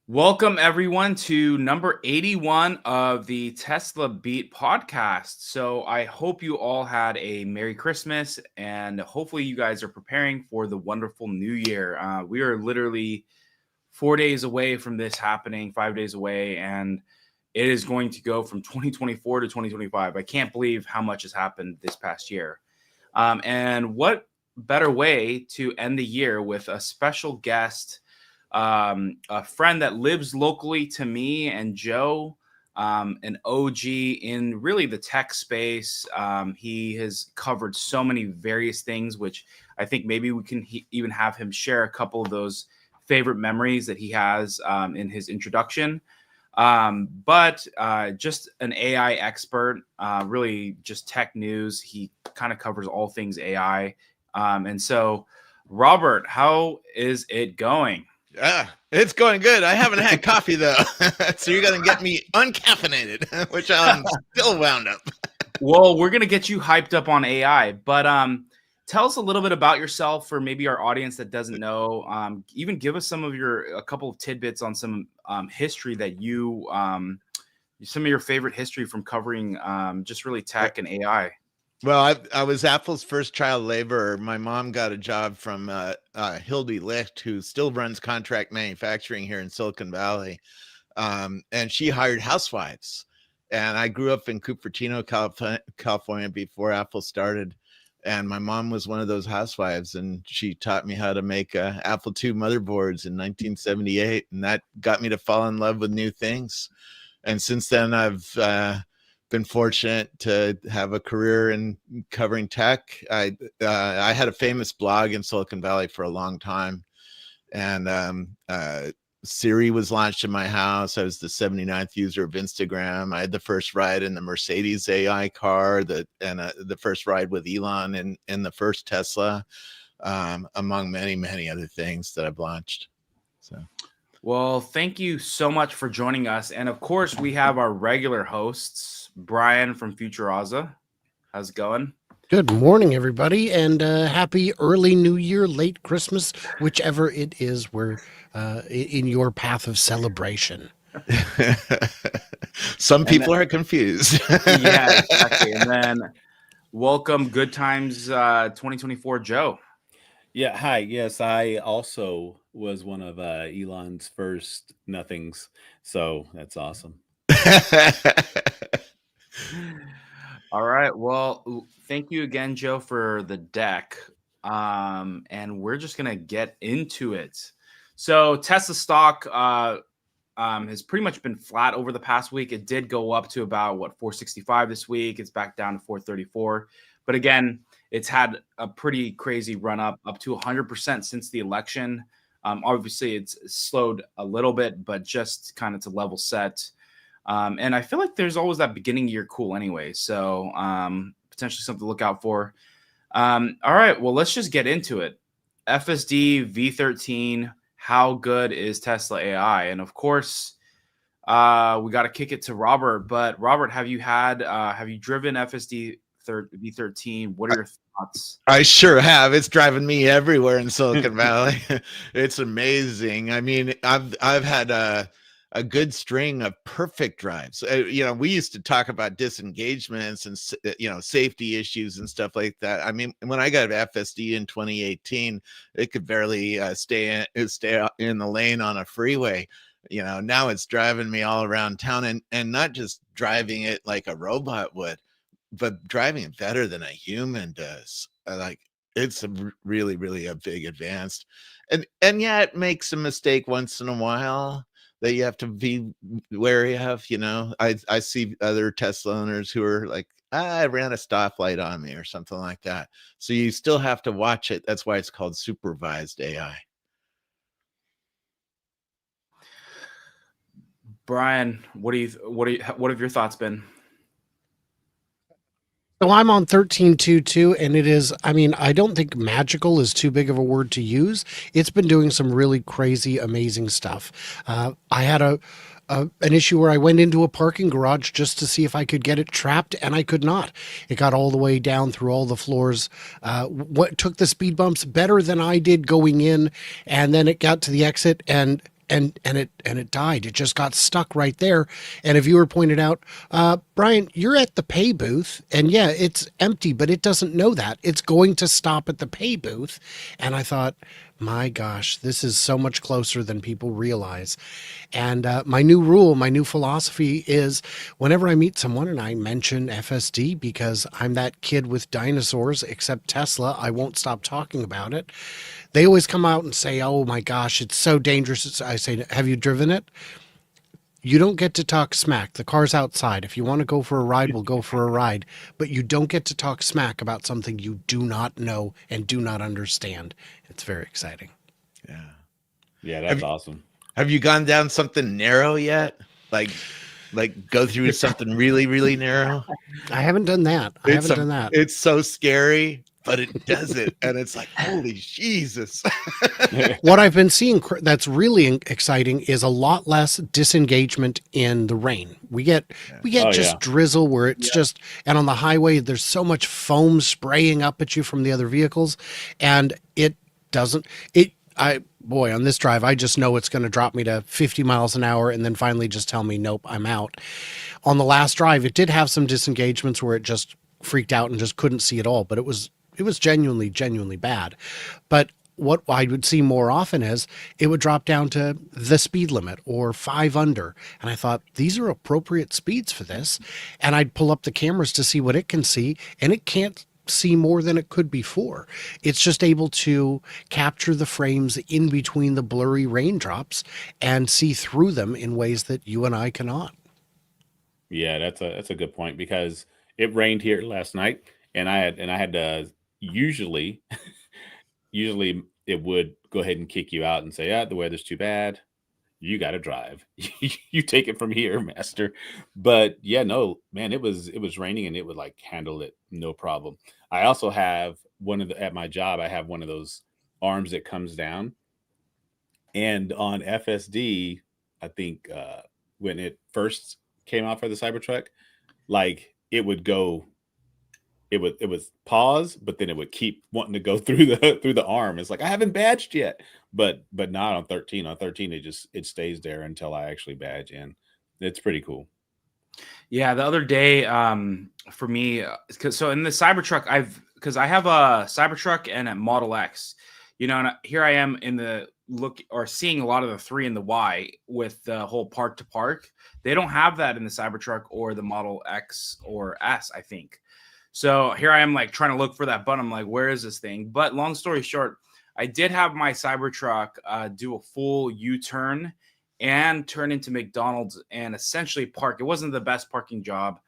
Welcome everyone to number 81 of the Tesla Beat podcast. So I hope you all had a Merry Christmas and hopefully you guys are preparing for the wonderful new year. We are literally 4 days away from this happening, 5 days away, and it is going to go from 2024 to 2025. I can't believe how much has happened this past year. And what better way to end the year with a special guest, a friend that lives locally to me and Joe, an OG in really the tech space. He has covered so many various things, which I think maybe we can even have him share a couple of those favorite memories that he has in his introduction. But just an AI expert, really just tech news. He kind of covers all things AI. And so, Robert, how is it going? It's going good. I haven't had coffee though, so you're gonna get me uncaffeinated, which I'm still wound up. Well, we're gonna get you hyped up on AI, but tell us a little bit about yourself for maybe our audience that doesn't know. Even give us a couple of tidbits on some history that some of your favorite history from covering just really tech and AI. Well, I was Apple's first child laborer. My mom got a job from Hildy Licht, who still runs contract manufacturing here in Silicon Valley, and she hired housewives. And I grew up in Cupertino, California, before Apple started. And my mom was one of those housewives, and she taught me how to make Apple II motherboards in 1978, and that got me to fall in love with new things. And since then, I've been fortunate to have a career in covering tech. I had a famous blog in Silicon Valley for a long time, and Siri was launched in my house. I was the 79th user of Instagram. I had the first ride in the Mercedes AI car, the first ride with Elon in the first Tesla, among many, many other things that I've launched. So. Well, thank you so much for joining us. And of course, we have our regular hosts, Brian from FutureAza. How's it going? Good morning, everybody, and happy early New Year, late Christmas, whichever it is we're in your path of celebration. Some people are confused. Yeah, exactly. And then welcome Good Times 2024, Joe. Yeah, hi. Yes, I also was one of Elon's first nothings, so that's awesome. All right. Well, thank you again, Joe, for the deck. And we're just gonna get into it. So Tesla stock has pretty much been flat over the past week. It did go up to about 465 this week. It's back down to 434. But again, it's had a pretty crazy run up to 100% since the election. Obviously, it's slowed a little bit, but just kind of to level set. And I feel like there's always that beginning year cool anyway. So potentially something to look out for. All right, well, let's just get into it. FSD V13, how good is Tesla AI? And of course, we got to kick it to Robert. But Robert, have you driven FSD V13? What are your thoughts? I sure have. It's driving me everywhere in Silicon Valley. It's amazing. I mean, I've had a good string of perfect drives. We used to talk about disengagements and safety issues and stuff like that. I mean, when I got FSD in 2018, it could barely stay in the lane on a freeway. Now it's driving me all around town, and not just driving it like a robot would, but driving it better than a human does. It's really, really a big advance. And yeah, it makes a mistake once in a while that you have to be wary of. I see other Tesla owners who are like, I ran a stoplight on me or something like that. So you still have to watch it. That's why it's called supervised AI. Brian, what have your thoughts been? So I'm on 13.2.2, and it is, I don't think magical is too big of a word to use. It's been doing some really crazy, amazing stuff. I had an issue where I went into a parking garage just to see if I could get it trapped, and I could not. It got all the way down through all the floors. What took the speed bumps better than I did going in, and then it got to the exit, and and it died. It just got stuck right there. And a viewer pointed out, Brian, you're at the pay booth, and yeah, it's empty, but it doesn't know that. It's going to stop at the pay booth. And I thought, my gosh, this is so much closer than people realize. And my new rule, my new philosophy is whenever I meet someone and I mention FSD, because I'm that kid with dinosaurs, except Tesla, I won't stop talking about it. They always come out and say, oh my gosh, it's so dangerous. I say, have you driven it? You don't get to talk smack. The car's outside. If you want to go for a ride, we'll go for a ride. But you don't get to talk smack about something you do not know and do not understand. It's very exciting. Yeah. Yeah, that's awesome. Have you gone down something narrow yet? Like go through something really, really narrow? I haven't done that. I haven't done that. It's so scary, but it does it. And it's like, holy Jesus. What I've been seeing that's really exciting is a lot less disengagement in the rain. We get just drizzle where it's just, and on the highway, there's so much foam spraying up at you from the other vehicles. And it doesn't, on this drive, I just know it's going to drop me to 50 miles an hour and then finally just tell me, nope, I'm out. On the last drive, it did have some disengagements where it just freaked out and just couldn't see at all, but it was genuinely bad. But what I would see more often is it would drop down to the speed limit or 5 under. And I thought, these are appropriate speeds for this. And I'd pull up the cameras to see what it can see, and it can't see more than it could before. It's just able to capture the frames in between the blurry raindrops and see through them in ways that you and I cannot. Yeah, that's a good point, because it rained here last night, and I had to usually it would go ahead and kick you out and say, the weather's too bad. You got to drive. You take it from here, master. But yeah, no, man, it was raining and it would like handle it no problem. I also have at my job, I have one of those arms that comes down. And on FSD, I think when it first came out for the Cybertruck, like it would pause, but then it would keep wanting to go through the arm. It's like, I haven't badged yet, but not on 13. On 13, it stays there until I actually badge in. It's pretty cool. Yeah, the other day, for me, so in the Cybertruck, I have a Cybertruck and a Model X, and here I am in the seeing a lot of the 3 and the Y with the whole park to park. They don't have that in the Cybertruck or the Model X or S, I think. So here I am, like trying to look for that button. I'm like, where is this thing? But long story short, I did have my Cybertruck do a full U-turn and turn into McDonald's and essentially park. It wasn't the best parking job,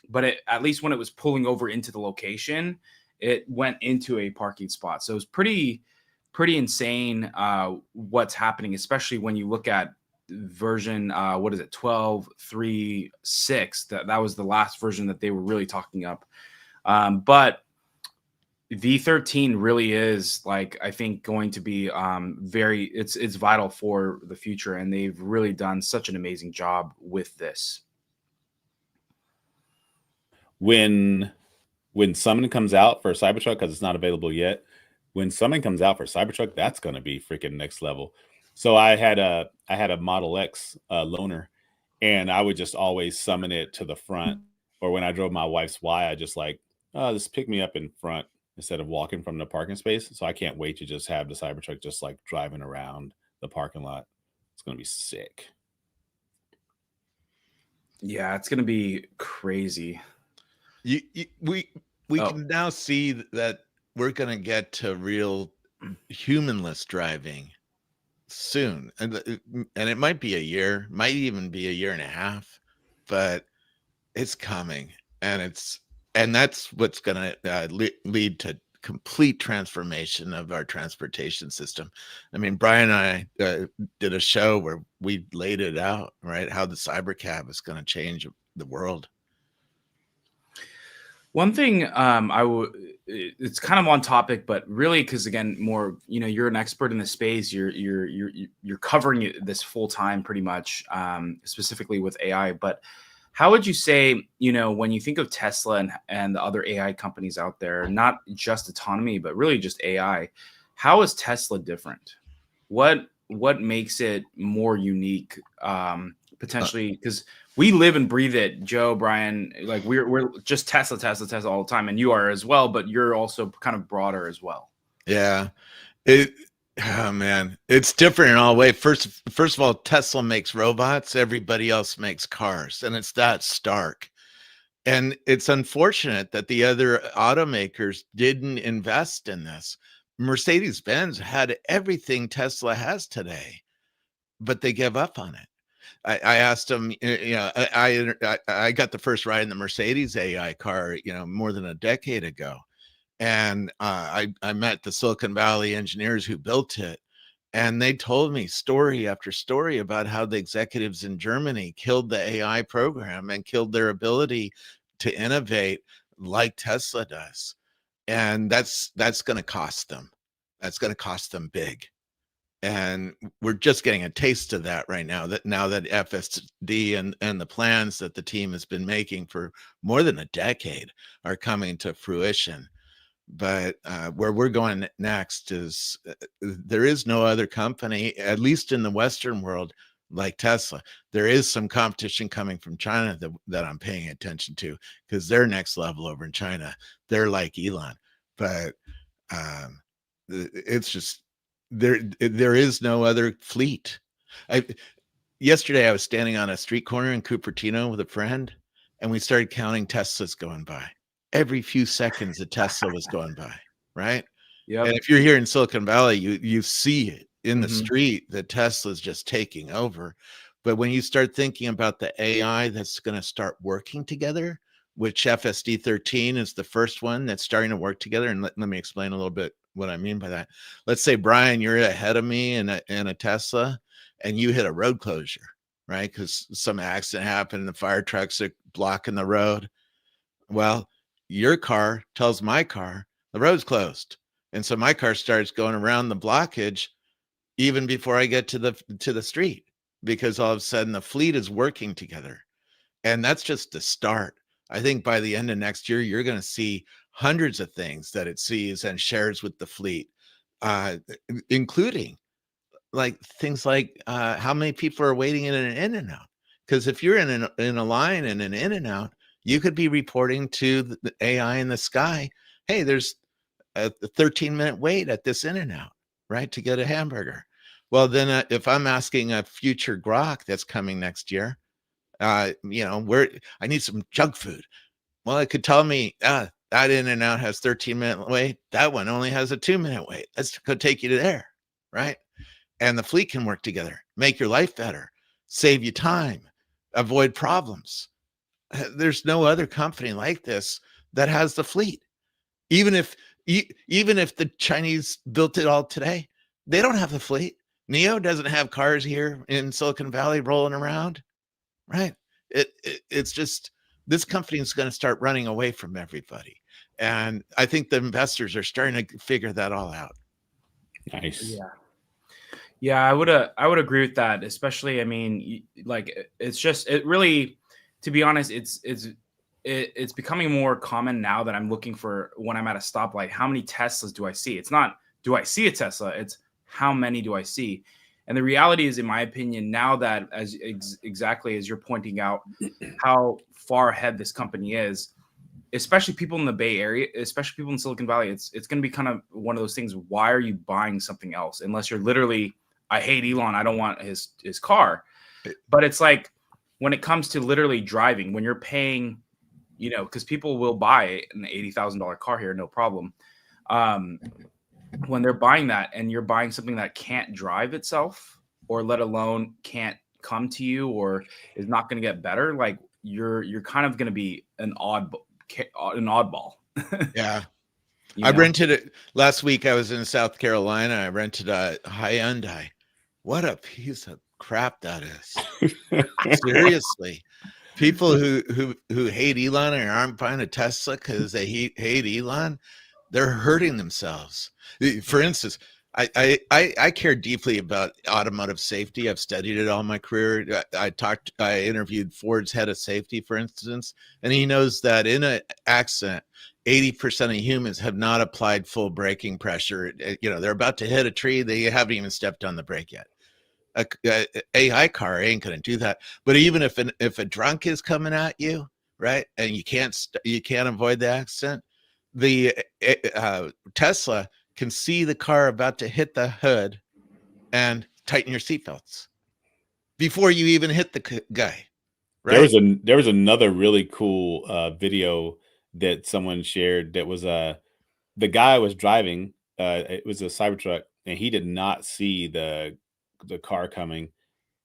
but at least when it was pulling over into the location, it went into a parking spot. So it was pretty insane what's happening, especially when you look at version 12.3.6. That was the last version that they were really talking up. But V13 really is, like, I think going to be it's vital for the future, and they've really done such an amazing job with this. When Summon comes out for Cybertruck, because it's not available yet, when Summon comes out for Cybertruck, that's going to be freaking next level. So I had a Model X loaner, and I would just always summon it to the front. Or when I drove my wife's Y, I just just pick me up in front instead of walking from the parking space. So I can't wait to just have the Cybertruck just like driving around the parking lot. It's going to be sick. Yeah, it's going to be crazy. We can now see that we're going to get to real humanless driving soon. And it might be a year, might even be a year and a half, but it's coming. And that's what's going to lead to complete transformation of our transportation system. I mean, Brian and I did a show where we laid it out, right? How the cybercab is going to change the world. One thing it's kind of on topic, but really, because again, more, you're an expert in the space. You're covering this full time pretty much, specifically with AI. But how would you say, when you think of Tesla and the other AI companies out there, not just autonomy, but really just AI, how is Tesla different? What what makes it more unique, potentially? Because we live and breathe it, Joe, Brian. Like we're just Tesla all the time, and you are as well. But you're also kind of broader as well. Yeah. Oh man, it's different in all ways. First of all, Tesla makes robots. Everybody else makes cars, and it's that stark. And it's unfortunate that the other automakers didn't invest in this. Mercedes-Benz had everything Tesla has today, but they gave up on it. I asked them, I got the first ride in the Mercedes AI car, more than a decade ago. And I met the Silicon Valley engineers who built it. And they told me story after story about how the executives in Germany killed the AI program and killed their ability to innovate like Tesla does. And that's going to cost them. That's going to cost them big. And we're just getting a taste of that right now that FSD and the plans that the team has been making for more than a decade are coming to fruition. But where we're going next is there is no other company, at least in the Western world, like Tesla. There is some competition coming from China that I'm paying attention to, because they're next level over in China. They're like Elon, but it's just there is no other fleet. Yesterday I was standing on a street corner in Cupertino with a friend, and we started counting Teslas going by. Every few seconds a Tesla was going by, right? Yeah. And if you're here in Silicon Valley, you see it in the street that Tesla's just taking over. But when you start thinking about the AI that's going to start working together, which FSD 13 is the first one that's starting to work together. And let me explain a little bit what I mean by that. Let's say, Brian, you're ahead of me in a Tesla, and you hit a road closure, right? Because some accident happened and the fire trucks are blocking the road. Well, your car tells my car the road's closed. And so my car starts going around the blockage even before I get to the street, because all of a sudden the fleet is working together. And that's just the start. I think by the end of next year, you're going to see hundreds of things that it sees and shares with the fleet, including like things like how many people are waiting in an In-N-Out. Because if you're in a line in an In-N-Out, you could be reporting to the AI in the sky, hey, there's a 13-minute wait at this In-N-Out, right, to get a hamburger. Well, then if I'm asking a future grok that's coming next year, where I need some junk food. Well, it could tell me, that In-N-Out has 13-minute wait. That one only has a 2-minute wait. Let's go take you to there, right? And the fleet can work together, make your life better, save you time, avoid problems. There's no other company like this that has the fleet. Even if the Chinese built it all today, they don't have the fleet. NIO doesn't have cars here in Silicon Valley rolling around, right? It's just, this company is going to start running away from everybody. And I think the investors are starting to figure that all out. Nice. Yeah, I would agree with that. Especially, I mean, like it really, to be honest, it's becoming more common now that I'm looking for, when I'm at a stoplight, how many Teslas do I see? It's not, do I see a Tesla? It's how many do I see? And the reality is, in my opinion, now that exactly as you're pointing out, how far ahead this company is, especially people in the Bay Area, especially people in Silicon Valley, it's going to be kind of one of those things. Why are you buying something else? Unless you're literally, I hate Elon, I don't want his car. But it's like, when it comes to literally driving, when you're paying, because people will buy an $80,000 car here, no problem. When they're buying that, and you're buying something that can't drive itself, or let alone can't come to you, or is not going to get better, like you're kind of going to be an oddball. Yeah. I rented it last week. I was in South Carolina. I rented a Hyundai. What a piece of crap that is. Seriously. People who hate Elon and aren't buying a Tesla because they hate Elon, they're hurting themselves. For instance, I care deeply about automotive safety. I've studied it all my career. I interviewed Ford's head of safety, for instance, and he knows that in an accident, 80% of humans have not applied full braking pressure. They're about to hit a tree. They haven't even stepped on the brake yet. a AI car ain't going to do that. But even if a drunk is coming at you, right, and you can't avoid the accident, the Tesla can see the car about to hit the hood and tighten your seatbelts before you even hit the guy. Right? There was another really cool video that someone shared that was the guy was driving. It was a Cybertruck, and he did not see the car coming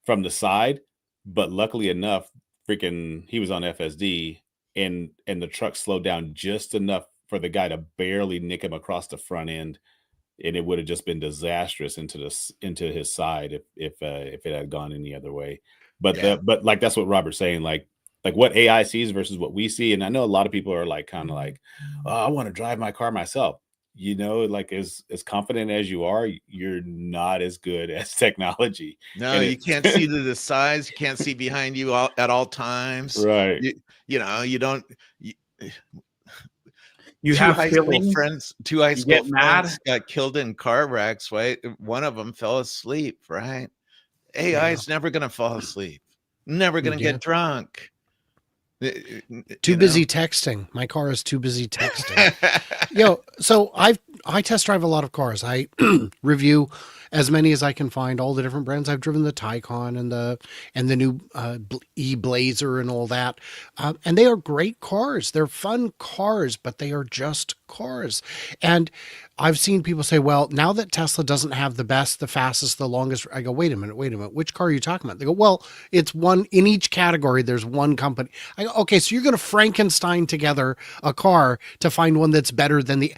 from the side, but luckily enough, he was on FSD, and the truck slowed down just enough for the guy to barely nick him across the front end, and it would have just been disastrous into his side if it had gone any other way. But but like that's what Robert's saying, like what AI sees versus what we see. And I know a lot of people are like kind of like, oh, I want to drive my car myself. You know, like as confident as you are, you're not as good as technology. No, you can't see to the sides. You can't see behind you at all times. Right. You know, you don't. You have high school friends. Two high school friends got killed in car wrecks. Right, one of them fell asleep. Right, AI is never going to fall asleep. Never going to get drunk. Too busy texting. My car is too busy texting. So I test drive a lot of cars. I review as many as I can find, all the different brands. I've driven the Taycan and the new e-Blazer and all that. And they are great cars. They're fun cars, but they are just cars. And I've seen people say, well, now that Tesla doesn't have the best, the fastest, the longest, I go, wait a minute, which car are you talking about? They go, well, it's one in each category. There's one company. I go, okay, so you're going to Frankenstein together a car to find one that's better than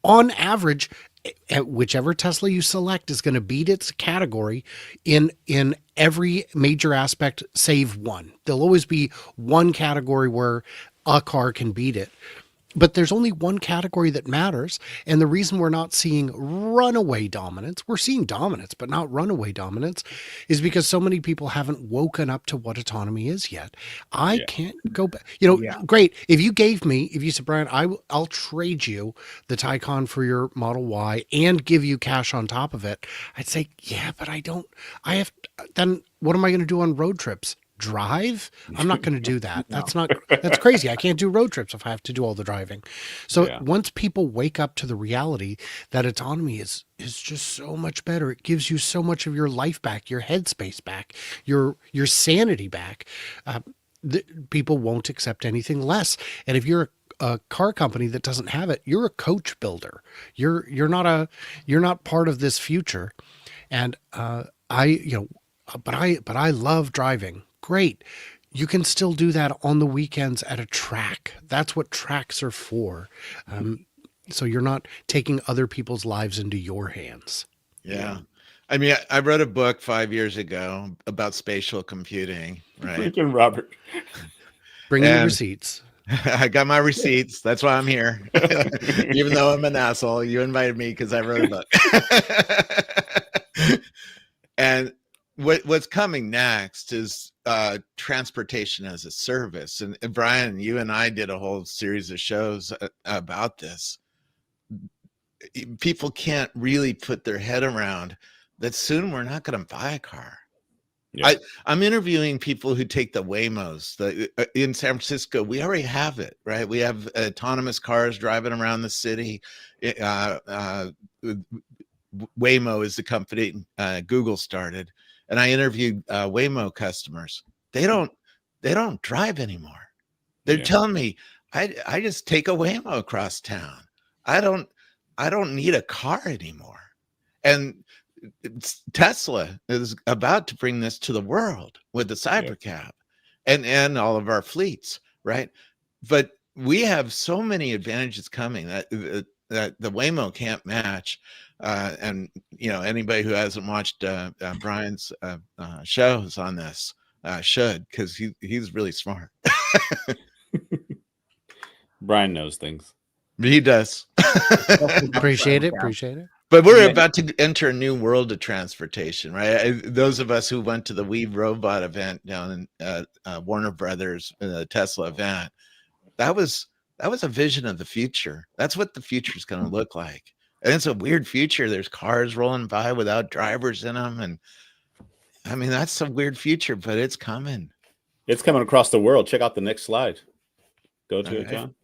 on average, whichever Tesla you select is going to beat its category in every major aspect, save one. There'll always be one category where a car can beat it. But there's only one category that matters. And the reason we're not seeing runaway dominance, we're seeing dominance, but not runaway dominance, is because so many people haven't woken up to what autonomy is yet. I can't go back. Great. If you said, Brian, I'll trade you the Taycan for your Model Y and give you cash on top of it. I'd say, yeah, but then what am I going to do on road trips? Drive? I'm not going to do that. That's crazy. I can't do road trips if I have to do all the driving. So once people wake up to the reality that autonomy is just so much better, it gives you so much of your life back, your headspace back, your sanity back. People won't accept anything less. And if you're a car company that doesn't have it, you're a coach builder. You're not part of this future. And but I love driving. Great. You can still do that on the weekends at a track. That's what tracks are for. So you're not taking other people's lives into your hands. Yeah. I mean, I wrote a book 5 years ago about spatial computing, right? Freaking Robert. Bring your receipts. I got my receipts. That's why I'm here. Even though I'm an asshole, you invited me because I wrote a book. And what's coming next is transportation as a service. And Brian, you and I did a whole series of shows about this. People can't really put their head around that soon we're not going to buy a car. Yeah. I'm interviewing people who take the Waymos. In San Francisco, we already have it, right? We have autonomous cars driving around the city. Waymo is the company Google started. And I interviewed Waymo customers. They don't drive anymore. They're telling me, I just take a Waymo across town. I don't need a car anymore. And Tesla is about to bring this to the world with the Cybercab and all of our fleets, right? But we have so many advantages coming that the Waymo can't match. And anybody who hasn't watched Brian's shows on this should, because he's really smart. Brian knows things. He does. Appreciate it. But we're about to enter a new world of transportation, right? Those of us who went to the We Robot event down in Warner Brothers, the Tesla event, that was a vision of the future. That's what the future is going to look like. And it's a weird future. There's cars rolling by without drivers in them. And I mean, that's a weird future, but it's coming. It's coming across the world. Check out the next slide. Go to it, right. John.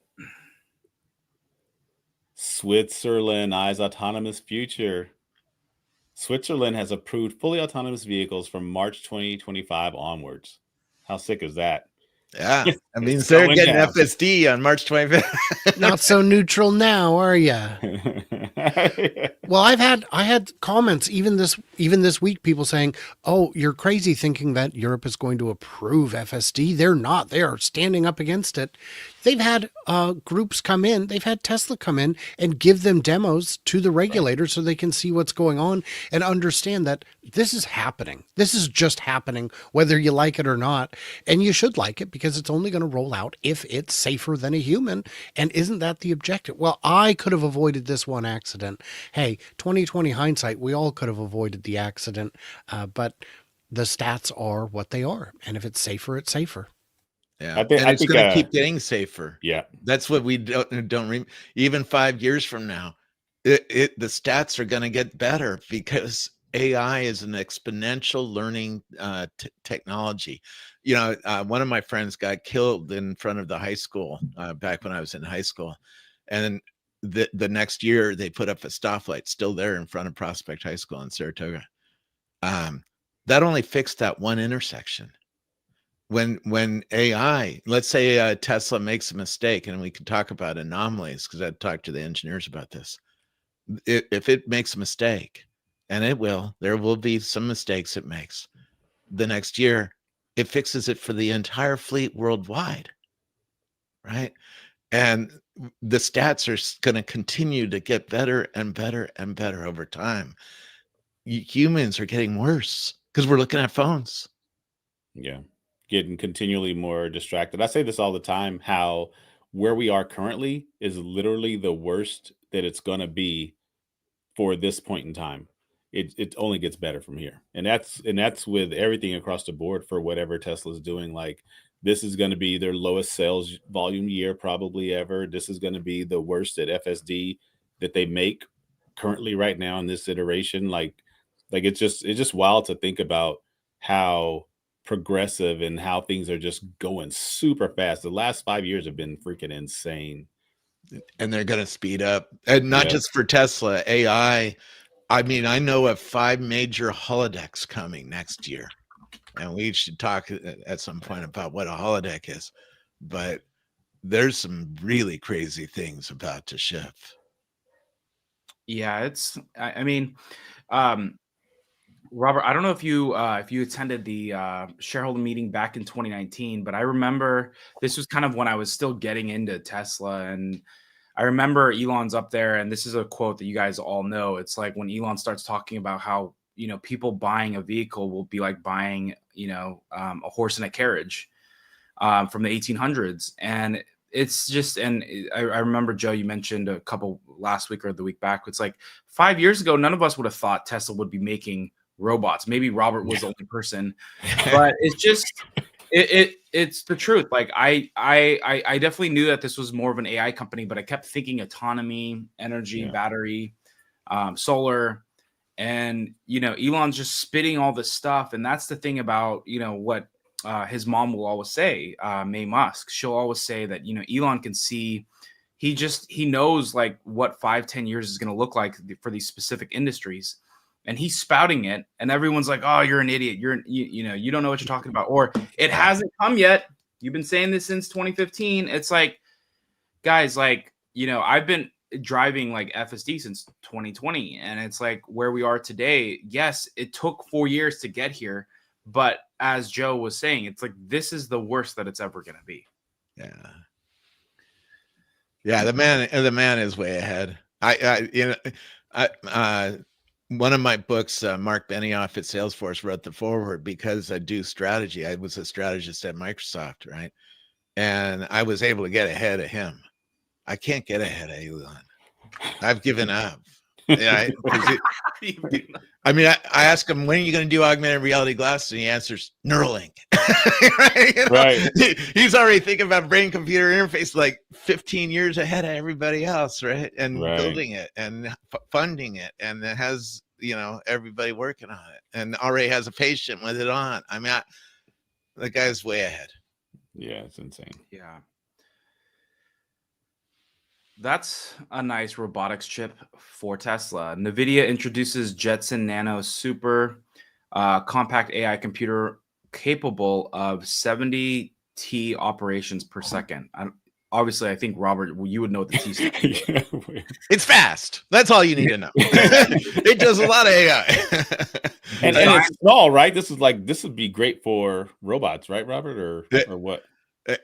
Switzerland eyes autonomous future. Switzerland has approved fully autonomous vehicles from March 2025 onwards. How sick is that? Yeah. That means It's they're going getting down. FSD on March 25th. Not so neutral now, are you? Well, I had comments even this week, people saying, "Oh, you're crazy thinking that Europe is going to approve FSD. They're not. They are standing up against it." They've had groups come in. They've had Tesla come in and give them demos to the regulators so they can see what's going on and understand that this is happening. This is just happening, whether you like it or not. And you should like it because it's only going to roll out if it's safer than a human. And isn't that the objective? Well, I could have avoided this one accident. Hey, 2020 hindsight, we all could have avoided the accident. But the stats are what they are. And if it's safer, it's safer. Yeah, I think it's going to keep getting safer. Yeah, that's what we don't even 5 years from now, the stats are going to get better because AI is an exponential learning technology. You know, one of my friends got killed in front of the high school back when I was in high school, and the next year they put up a stoplight still there in front of Prospect High School in Saratoga. That only fixed that one intersection. When AI, let's say Tesla makes a mistake, and we can talk about anomalies because I'd talked to the engineers about this. If it makes a mistake, and there will be some mistakes it makes, the next year, it fixes it for the entire fleet worldwide, right? And the stats are going to continue to get better and better and better over time. Humans are getting worse because we're looking at phones. Yeah. Getting continually more distracted. I say this all the time, how where we are currently is literally the worst that it's going to be for this point in time. It only gets better from here. And that's with everything across the board for whatever Tesla's doing. Like, this is going to be their lowest sales volume year probably ever. This is going to be the worst at FSD that they make currently right now in this iteration. Like it's just wild to think about how progressive and how things are just going super fast. The last 5 years have been freaking insane. And they're going to speed up. And not just for Tesla, AI. I mean, I know of 5 major holodecks coming next year. And we should talk at some point about what a holodeck is. But there's some really crazy things about to ship. Yeah, I mean, Robert, I don't know if you attended the shareholder meeting back in 2019, but I remember this was kind of when I was still getting into Tesla, and I remember Elon's up there, and this is a quote that you guys all know. It's like when Elon starts talking about how, you know, people buying a vehicle will be like buying, you know, a horse and a carriage from the 1800s, and it's just, and I remember, Joe, you mentioned a couple last week or the week back. It's like 5 years ago, none of us would have thought Tesla would be making robots. Maybe Robert was the only person, but it's just it's the truth. Like I definitely knew that this was more of an AI company, but I kept thinking autonomy, energy, battery, solar, and you know, Elon's just spitting all this stuff. And that's the thing about, you know, what his mom will always say, May Musk. She'll always say that, you know, Elon can see. He knows like what 5-10 years is going to look like for these specific industries. And he's spouting it, and everyone's like, "Oh, you're an idiot. You know, you don't know what you're talking about," or "It hasn't come yet. You've been saying this since 2015." It's like, guys, like, you know, I've been driving like FSD since 2020, and it's like where we are today. Yes, it took 4 years to get here, but as Joe was saying, it's like this is the worst that it's ever going to be. Yeah, the man is way ahead. One of my books, Mark Benioff at Salesforce wrote the foreword because I do strategy. I was a strategist at Microsoft, right? And I was able to get ahead of him. I can't get ahead of Elon. I've given up. Yeah, I mean, I ask him, when are you going to do augmented reality glasses? And he answers, Neuralink. Right? You know? Right. He's already thinking about brain-computer interface like 15 years ahead of everybody else, right? And building it and funding it, and it has everybody working on it and already has a patient with it on. I mean, the guy's way ahead. Yeah, it's insane. Yeah. That's a nice robotics chip for Tesla. NVIDIA introduces Jetson Nano Super compact AI computer capable of 70 T operations per second. Obviously, I think, Robert, you would know what the T stands for. It's fast. That's all you need to know. It does a lot of AI. and it's small, right? This would be great for robots, right, Robert? Or what?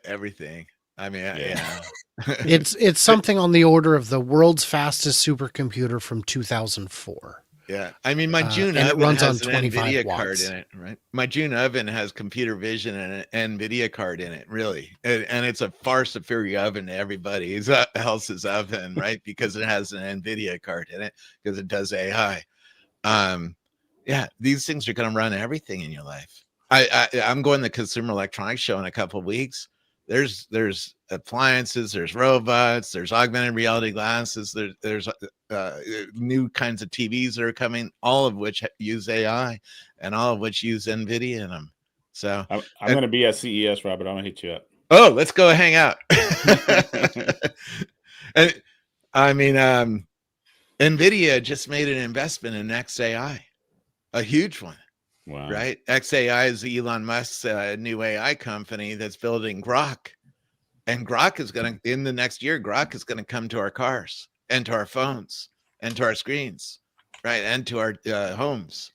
Everything. I mean, yeah. It's something on the order of the world's fastest supercomputer from 2004. Yeah, I mean, my June and oven it runs has on an 25 NVIDIA watts. card in it, right? My June oven has computer vision and an NVIDIA card in it, really, and it's a far superior oven to everybody else's oven, right? Because it has an NVIDIA card in it, because it does AI. Yeah, these things are going to run everything in your life. I'm going to the Consumer Electronics Show in a couple of weeks. There's appliances, there's robots, there's augmented reality glasses, there's new kinds of TVs that are coming, all of which use AI and all of which use NVIDIA in them. So I'm going to be at CES, Robert. I'm going to hit you up. Oh, let's go hang out. And I mean, NVIDIA just made an investment in XAI, a huge one. Wow. Right? XAI is Elon Musk's new AI company that's building Grok. And Grok is going to, in the next year, Grok is going to come to our cars and to our phones and to our screens, right? And to our homes.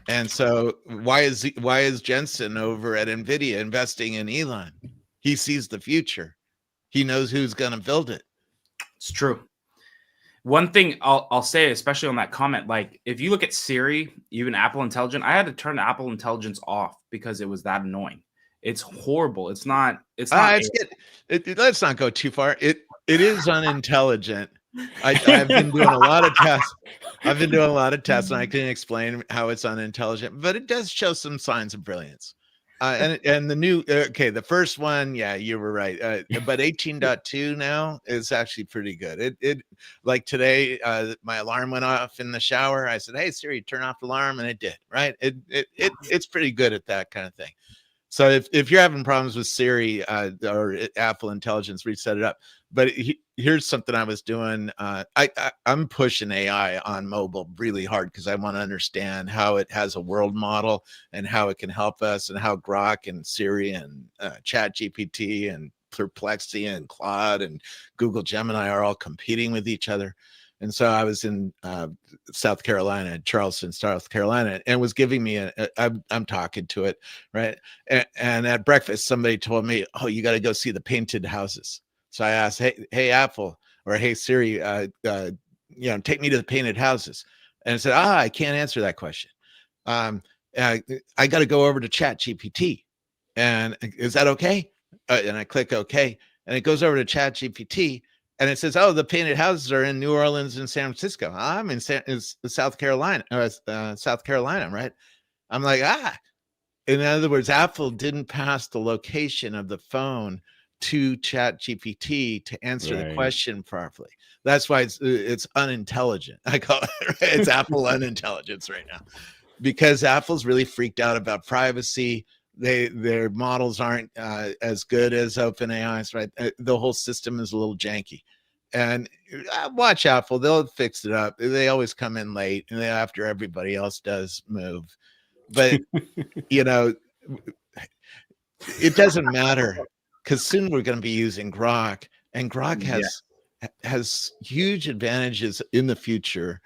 And so why is Jensen over at NVIDIA investing in Elon? He sees the future. He knows who's going to build it. It's true. One thing I'll say, especially on that comment, like if you look at Siri, even Apple Intelligence, I had to turn Apple Intelligence off because it was that annoying. It's horrible. Let's not go too far. It is unintelligent. I've been doing a lot of tests. And I can explain how it's unintelligent, but it does show some signs of brilliance. And the new, the first one, yeah, you were right. But 18.2 now is actually pretty good. It like today, my alarm went off in the shower. I said, "Hey Siri, turn off the alarm," and it did. Right? It's pretty good at that kind of thing. So if you're having problems with Siri or Apple Intelligence, reset it up. But here's something I was doing. I'm pushing AI on mobile really hard because I want to understand how it has a world model and how it can help us, and how Grok and Siri and ChatGPT and Perplexity and Claude and Google Gemini are all competing with each other. And so I was in South Carolina, Charleston, South Carolina, and was giving me I'm talking to it, right? And at breakfast, somebody told me, "Oh, you got to go see the painted houses." So I asked, "Hey, Apple, or hey Siri, take me to the painted houses." And it said, "I can't answer that question. I got to go over to ChatGPT." And is that okay? And I click OK, and it goes over to ChatGPT. And it says, "Oh, the painted houses are in New Orleans and San Francisco." I'm in South Carolina, right? I'm like, In other words, Apple didn't pass the location of the phone to ChatGPT to answer the question properly. That's why it's unintelligent. I call it, right? It's Apple unintelligence right now, because Apple's really freaked out about privacy. Their models aren't as good as OpenAI's, right? The whole system is a little janky. And watch Apple, they'll fix it up. They always come in late, and after everybody else does move. But it doesn't matter, because soon we're going to be using Grok, and Grok has huge advantages in the future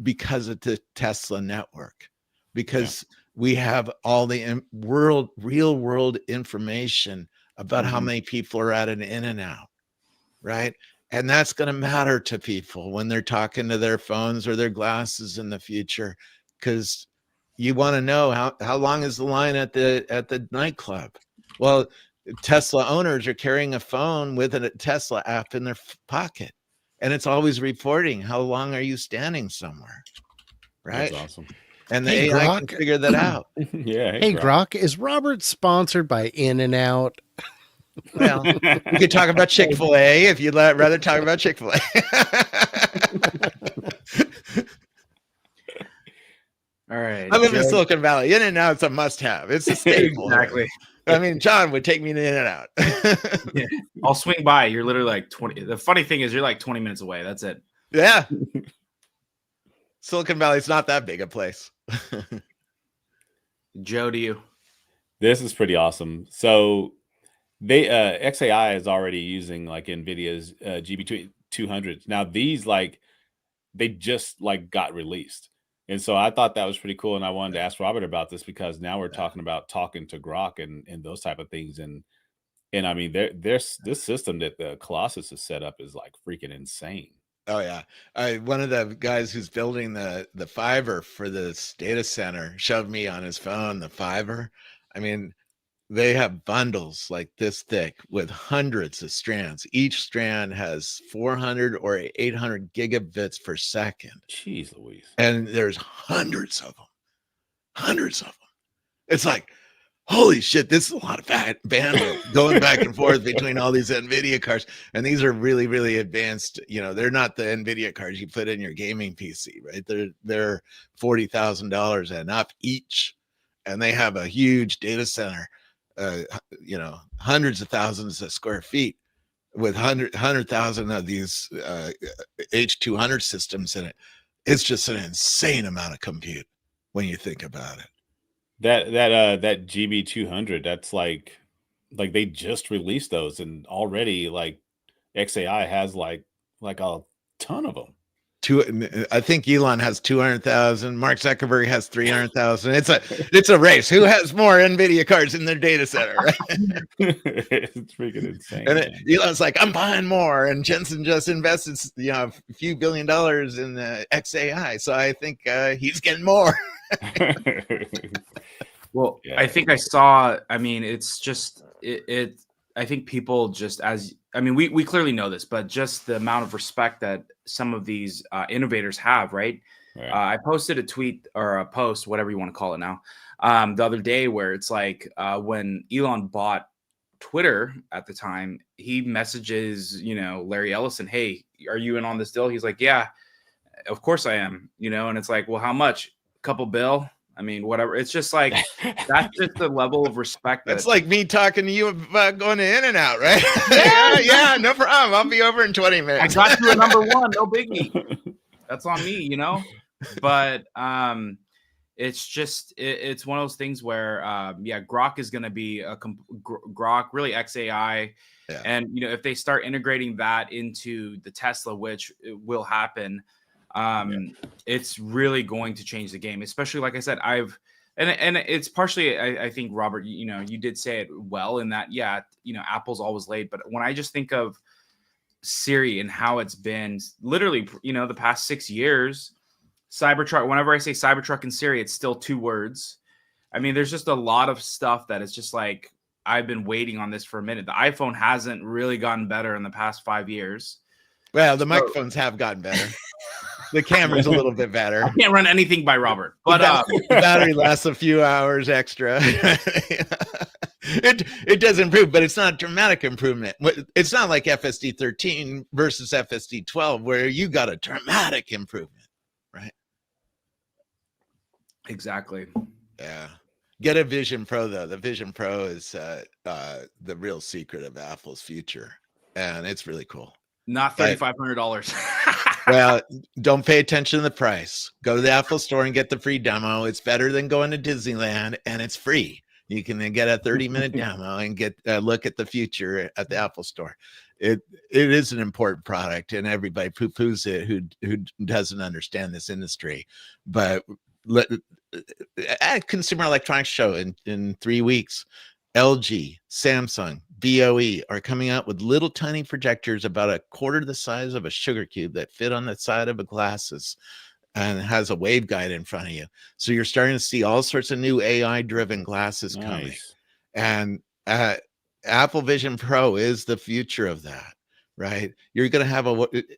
because of the Tesla network, because we have all the real world information about how many people are at an In-N-Out, right? And that's going to matter to people when they're talking to their phones or their glasses in the future, because you want to know how long is the line at the nightclub. Well, Tesla owners are carrying a phone with a Tesla app in their pocket, and it's always reporting how long are you standing somewhere, right? That's awesome. And the AI can figure that out. Yeah. Hey, Grok, is Robert sponsored by In-N-Out? Well, we could talk about Chick-fil-A if you'd rather talk about Chick-fil-A. All right. I live in Joe. Silicon Valley. In and out's a must-have. It's a staple. Exactly. I mean, John would take me to In and Out. Yeah. I'll swing by. You're literally like 20. The funny thing is, you're like 20 minutes away. That's it. Yeah. Silicon Valley's not that big a place. Joe, to you. This is pretty awesome. So they XAI is already using like NVIDIA's GB200s. Now these like they just like got released. And so I thought that was pretty cool. And I wanted to ask Robert about this because now we're talking about talking to Grok and those type of things. And I mean, there's this system that the Colossus has set up is like freaking insane. Oh yeah. One of the guys who's building the fiber for this data center showed me on his phone the fiber. I mean, they have bundles like this thick with hundreds of strands. Each strand has 400 or 800 gigabits per second. Jeez Louise. And there's hundreds of them. Hundreds of them. It's like, holy shit, this is a lot of bandwidth going back and forth between all these NVIDIA cards. And these are really, really advanced. You know, they're not the NVIDIA cards you put in your gaming PC, right? They're $40,000 and up each. And they have a huge data center, you know, hundreds of thousands of square feet with 100,000 of these H200 systems in it. It's just an insane amount of compute when you think about it. That GB200, that's like they just released those, and already like XAI has like a ton of them. I think Elon has 200,000. Mark Zuckerberg has 300,000. It's a race. Who has more NVIDIA cards in their data center? Right? It's freaking insane. And Elon's like, I'm buying more, and Jensen just invested, you know, a few $1 billion in XAI, so I think he's getting more. Well, yeah. I think I saw. I mean, it's just it. I think people just we clearly know this, but just the amount of respect that some of these innovators have, right? I posted a tweet or a post, whatever you want to call it now, the other day where it's like when Elon bought Twitter at the time, he messages, you know, Larry Ellison, hey, are you in on this deal? He's like, yeah, of course I am, you know, and it's like, well, how much? A couple bill? I mean, whatever. It's just like, that's just the level of respect. That's like me talking to you about going to In and Out, right? Yeah, no problem. I'll be over in 20 minutes. I got you a number one, no biggie. That's on me, you know? But it's just, it's one of those things where, Grok is going to be Grok, really XAI. Yeah. And, you know, if they start integrating that into the Tesla, which will happen, it's really going to change the game, especially like I said, and it's partially, I think, Robert, you know, you did say it well in that, yeah, you know, Apple's always late. But when I just think of Siri and how it's been literally, you know, the past 6 years, Cybertruck, whenever I say Cybertruck and Siri, it's still 2 words. I mean, there's just a lot of stuff that is just like, I've been waiting on this for a minute. The iPhone hasn't really gotten better in the past 5 years. Well, the microphones have gotten better. The camera's a little bit better. I can't run anything by Robert, but the battery lasts a few hours extra. It does improve, but it's not a dramatic improvement. It's not like FSD 13 versus FSD 12, where you got a dramatic improvement, right? Exactly. Yeah. Get a Vision Pro though. The Vision Pro is the real secret of Apple's future, and it's really cool. Not $3,500. Well, don't pay attention to the price. Go to the Apple Store and get the free demo. It's better than going to Disneyland, and it's free. You can get a 30-minute demo and get a look at the future at the Apple Store. It is an important product, and everybody poo-poos it who doesn't understand this industry. But at Consumer Electronics Show in 3 weeks, LG, Samsung, BOE are coming out with little tiny projectors about a quarter the size of a sugar cube that fit on the side of a glasses and has a waveguide in front of you. So you're starting to see all sorts of new AI-driven glasses coming. And Apple Vision Pro is the future of that, right? You're going to have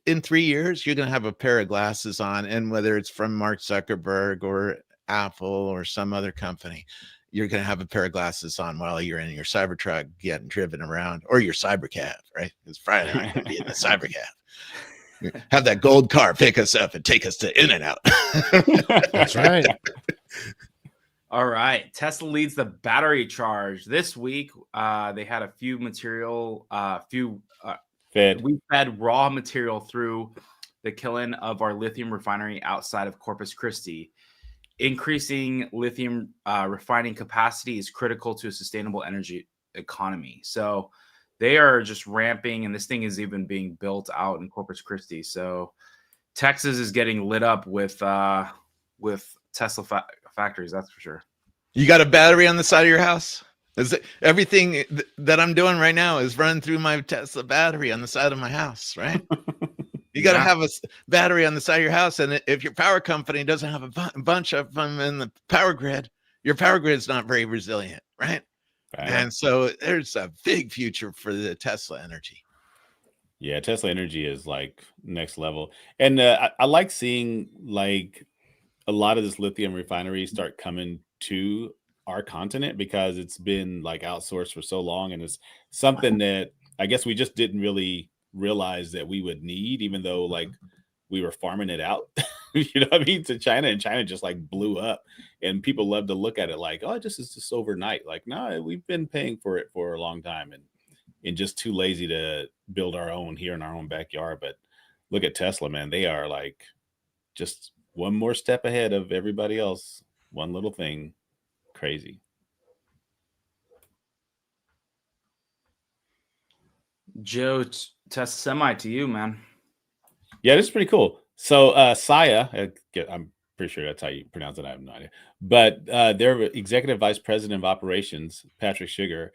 in 3 years, you're going to have a pair of glasses on, and whether it's from Mark Zuckerberg or Apple or some other company, you're going to have a pair of glasses on while you're in your Cybertruck getting driven around, or your Cybercab, right? Because Friday night you'll be in the Cybercab. Have that gold car pick us up and take us to In-N-Out. That's right. All right. Tesla leads the battery charge this week. They had a few we fed raw material through the kiln of our lithium refinery outside of Corpus Christi. Increasing lithium refining capacity is critical to a sustainable energy economy. So they are just ramping, and this thing is even being built out in Corpus Christi. So Texas is getting lit up with Tesla factories, that's for sure. You got a battery on the side of your house? Everything that I'm doing right now is running through my Tesla battery on the side of my house, right? You got to have a battery on the side of your house. And if your power company doesn't have a bunch of them in the power grid, your power grid is not very resilient, right? And so there's a big future for the Tesla energy. Yeah, Tesla energy is like next level. And I like seeing like a lot of this lithium refinery start coming to our continent, because it's been like outsourced for so long, and it's something that I guess we just didn't really realize that we would need, even though like we were farming it out, you know what I mean, to China, and China just like blew up, and people love to look at it like, oh, this is just overnight. Like, no, we've been paying for it for a long time, and just too lazy to build our own here in our own backyard. But look at Tesla, man. They are like just one more step ahead of everybody else. One little thing. Crazy. Joe, Tesla Semi to you, man. Yeah, this is pretty cool. So Saya, I'm pretty sure that's how you pronounce it. I have no idea. But their executive vice president of operations, Patrick Sugar,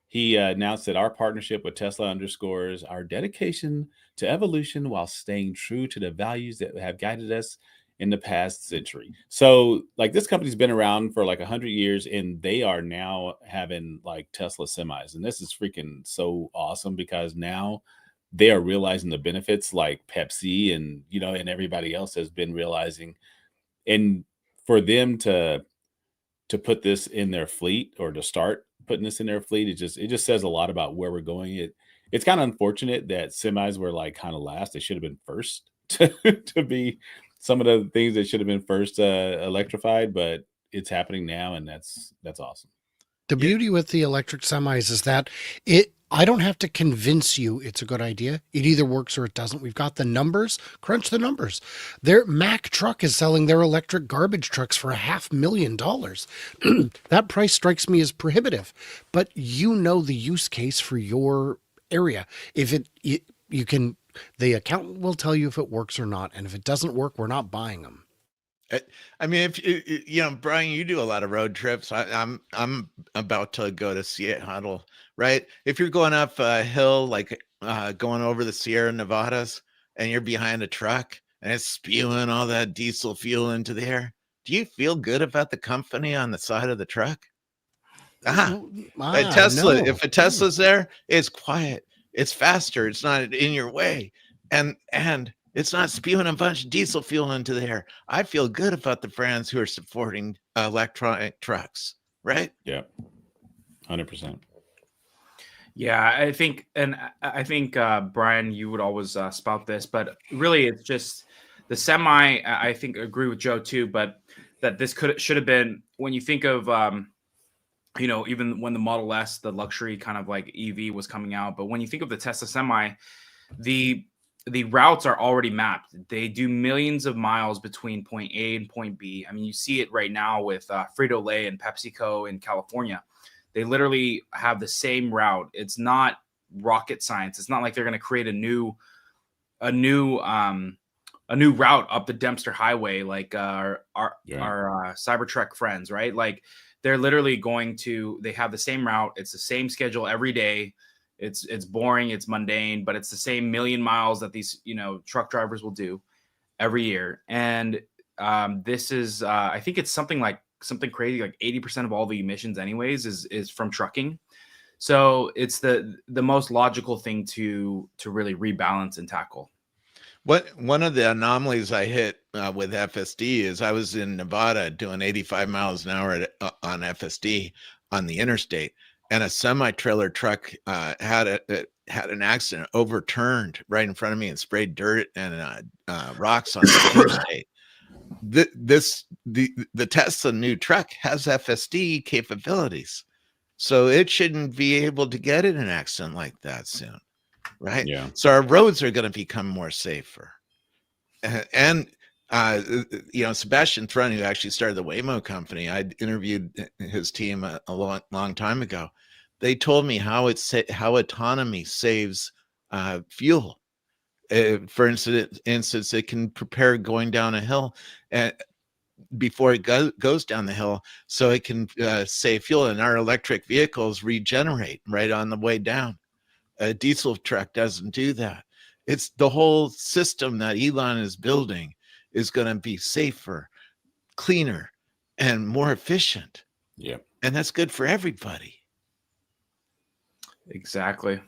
he announced that our partnership with Tesla underscores our dedication to evolution while staying true to the values that have guided us in the past century. So like this company's been around for like 100 years, and they are now having like Tesla semis. And this is freaking so awesome, because now they are realizing the benefits like Pepsi and, you know, and everybody else has been realizing. And for them to put this in their fleet, or to start putting this in their fleet, it just says a lot about where we're going. It's kind of unfortunate that semis were like kind of last. They should have been first to be some of the things that should have been first electrified, but it's happening now, and that's awesome. The beauty with the electric semis is that I don't have to convince you it's a good idea. It either works or it doesn't. We've got the numbers. Crunch the numbers. Their Mack Truck is selling their electric garbage trucks for $500,000. That price strikes me as prohibitive, but you know the use case for your area. If you can, the accountant will tell you if it works or not, and if it doesn't work, we're not buying them. I mean, if you know, Brian, you do a lot of road trips. I'm about to go to Seattle, right? If you're going up a hill, like going over the Sierra Nevadas, and you're behind a truck and it's spewing all that diesel fuel into the air, do you feel good about the company on the side of the truck? Tesla. No. If a Tesla's there, it's quiet, it's faster, it's not in your way, and it's not spewing a bunch of diesel fuel into the air. I feel good about the brands who are supporting electronic trucks, right? Yeah, 100%. Yeah, I think Brian, you would always spout this, but really it's just the semi. I think agree with Joe too, but that this should have been, when you think of you know, even when the Model S, the luxury kind of like EV was coming out, but when you think of the Tesla Semi, the routes are already mapped. They do millions of miles between point A and point B. I mean, you see it right now with Frito-Lay and PepsiCo in California. They literally have the same route. It's not rocket science. It's not like they're going to create a new route up the Dempster Highway like our Cybertruck friends, right? Like they're literally they have the same route. It's the same schedule every day. It's boring, it's mundane, but it's the same million miles that these, you know, truck drivers will do every year. And this is I think it's something crazy, like 80% of all the emissions anyways is from trucking. So it's the most logical thing to really rebalance and tackle. One of the anomalies I hit with FSD is I was in Nevada doing 85 miles an hour on FSD on the interstate, and a semi-trailer truck had had an accident, overturned right in front of me and sprayed dirt and rocks on the interstate. The Tesla new truck has FSD capabilities, so it shouldn't be able to get in an accident like that soon, right? Yeah. So our roads are going to become more safer. And Sebastian Thrun, who actually started the Waymo company, I interviewed his team a long time ago. They told me how autonomy saves fuel. For instance, it can prepare going down a hill before it goes down the hill, so it can save fuel. And our electric vehicles regenerate right on the way down. A diesel truck doesn't do that. It's the whole system that Elon is building is going to be safer, cleaner, and more efficient. Yeah. And that's good for everybody. Exactly.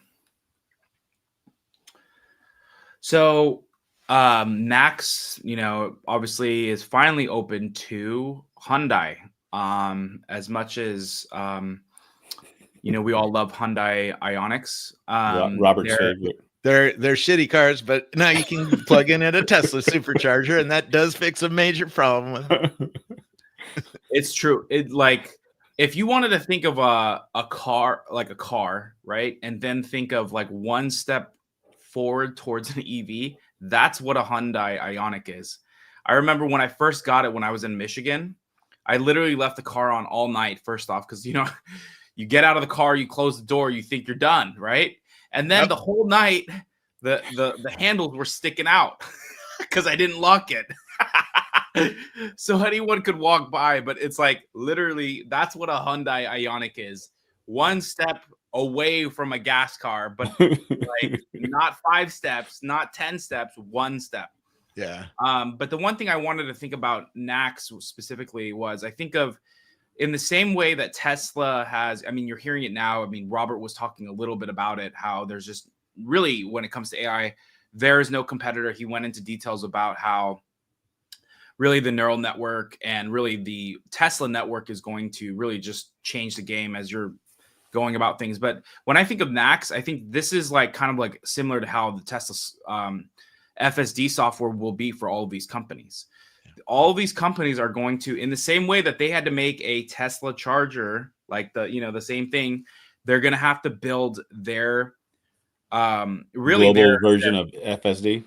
So Max, obviously is finally open to Hyundai. As much as we all love Hyundai Ioniqs. Robert's favorite. They're shitty cars, but now you can plug in at a Tesla supercharger, and that does fix a major problem with them. It's true. If you wanted to think of a car, like a car, right? And then think of like one step forward towards an EV, that's what a Hyundai Ioniq is. I remember when I first got it when I was in Michigan, I literally left the car on all night, first off, because you get out of the car, you close the door, you think you're done, right? And then the whole night, the handles were sticking out because I didn't lock it. So anyone could walk by, but it's like literally that's what a Hyundai Ioniq is. One step away from a gas car, but like not 5 steps, not 10 steps, 1 step. Yeah. But the one thing I wanted to think about NACS specifically was I think of in the same way that Tesla has, you're hearing it now. Robert was talking a little bit about it, how there's just really, when it comes to AI, there is no competitor. He went into details about how really the neural network and really the Tesla network is going to really just change the game as you're going about things. But when I think of NACS, I think this is like kind of like similar to how the Tesla FSD software will be for all of these companies. All of these companies are going to, in the same way that they had to make a Tesla charger, like the same thing, they're going to have to build their global version of FSD.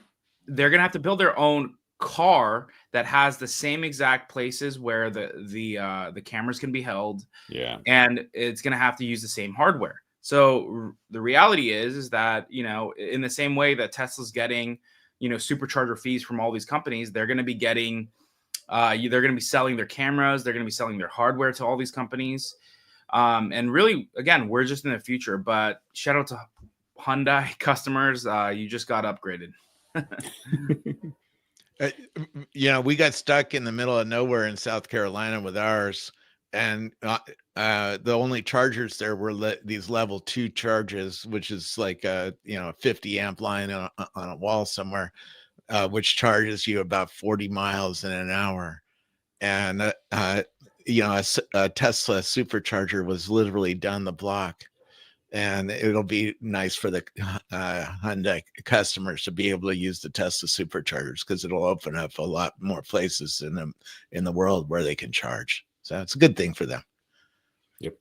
They're going to have to build their own car that has the same exact places where the cameras can be held. Yeah. And it's going to have to use the same hardware. So the reality is that, in the same way that Tesla's getting, supercharger fees from all these companies, they're going to be getting, they're going to be selling their cameras. They're going to be selling their hardware to all these companies. And really, again, we're just in the future, but shout out to Hyundai customers. You just got upgraded. We got stuck in the middle of nowhere in South Carolina with ours, and the only chargers there were these level 2 charges, which is like a 50 amp line on a wall somewhere, which charges you about 40 miles in an hour. And a Tesla supercharger was literally down the block. And it'll be nice for the Hyundai customers to be able to use the Tesla superchargers, because it'll open up a lot more places in the world where they can charge. So it's a good thing for them. Yep,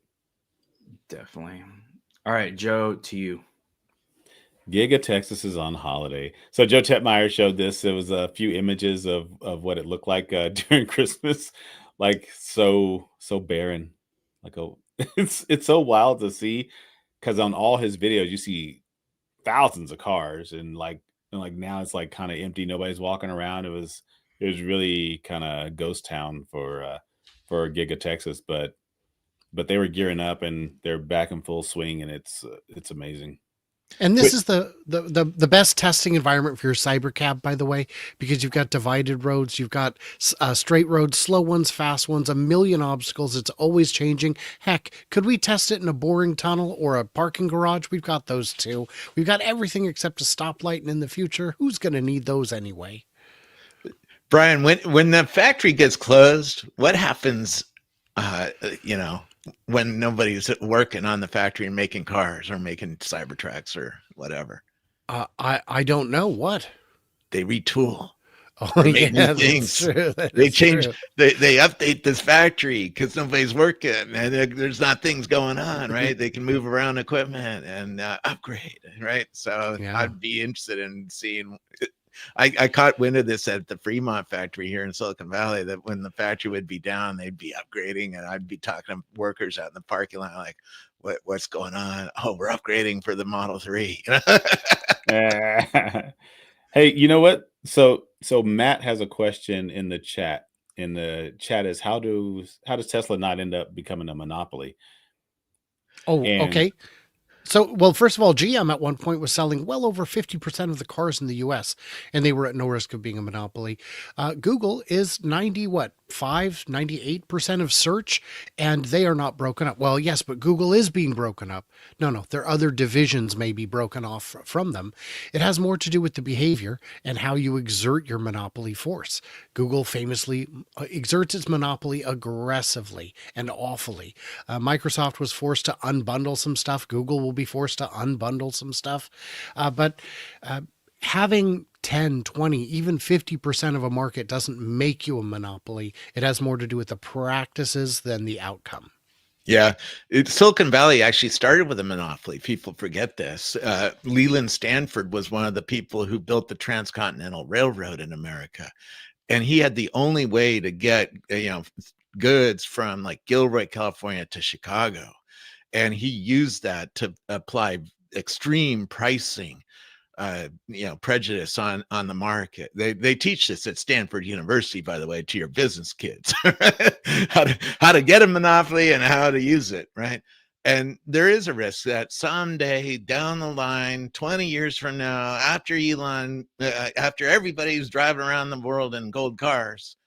definitely. All right, Joe, to you. Giga Texas is on holiday. So Joe Tetmeyer showed this. It was a few images of what it looked like during Christmas, like so barren. Like it's so wild to see. Because on all his videos, you see thousands of cars, and like now it's like kind of empty. Nobody's walking around. It was really kind of ghost town for Giga Texas, but they were gearing up and they're back in full swing, and it's amazing. And this is the best testing environment for your cybercab, by the way, because you've got divided roads, you've got straight roads, slow ones, fast ones, a million obstacles. It's always changing. Heck, could we test it in a boring tunnel or a parking garage? We've got those too. We've got everything except a stoplight, and in the future, who's going to need those anyway? Brian, when the factory gets closed, what happens? when nobody's working on the factory and making cars or making Cybertrucks or whatever. I don't know what. They retool. Oh, Or make new yeah, that's things. true. That They is change. true. They update this factory because nobody's working and there's not things going on, right? They can move around equipment and upgrade, right? So Yeah. I'd be interested in seeing. I caught wind of this at the Fremont factory here in Silicon Valley, that when the factory would be down, they'd be upgrading, and I'd be talking to workers out in the parking lot like, what's going on? Oh, we're upgrading for the Model 3. Hey, you know what? So Matt has a question in the chat. In the chat is how does Tesla not end up becoming a monopoly? Oh, And okay. So, well, first of all, GM at one point was selling well over 50% of the cars in the US, and they were at no risk of being a monopoly. Google is 98% of search, and they are not broken up. Well, yes, but Google is being broken up. No, their other divisions may be broken off from them. It has more to do with the behavior and how you exert your monopoly force. Google famously exerts its monopoly aggressively and awfully. Microsoft was forced to unbundle some stuff. Google will be forced to unbundle some stuff. But having 10, 20, even 50% of a market doesn't make you a monopoly. It has more to do with the practices than the outcome. Yeah, Silicon Valley actually started with a monopoly. People forget this. Leland Stanford was one of the people who built the Transcontinental Railroad in America, and he had the only way to get goods from like Gilroy, California to Chicago, and he used that to apply extreme pricing, prejudice on the market. They teach this at Stanford University, by the way, to your business kids, how to get a monopoly and how to use it, right? And there is a risk that someday down the line, 20 years from now, after Elon, after everybody's driving around the world in gold cars,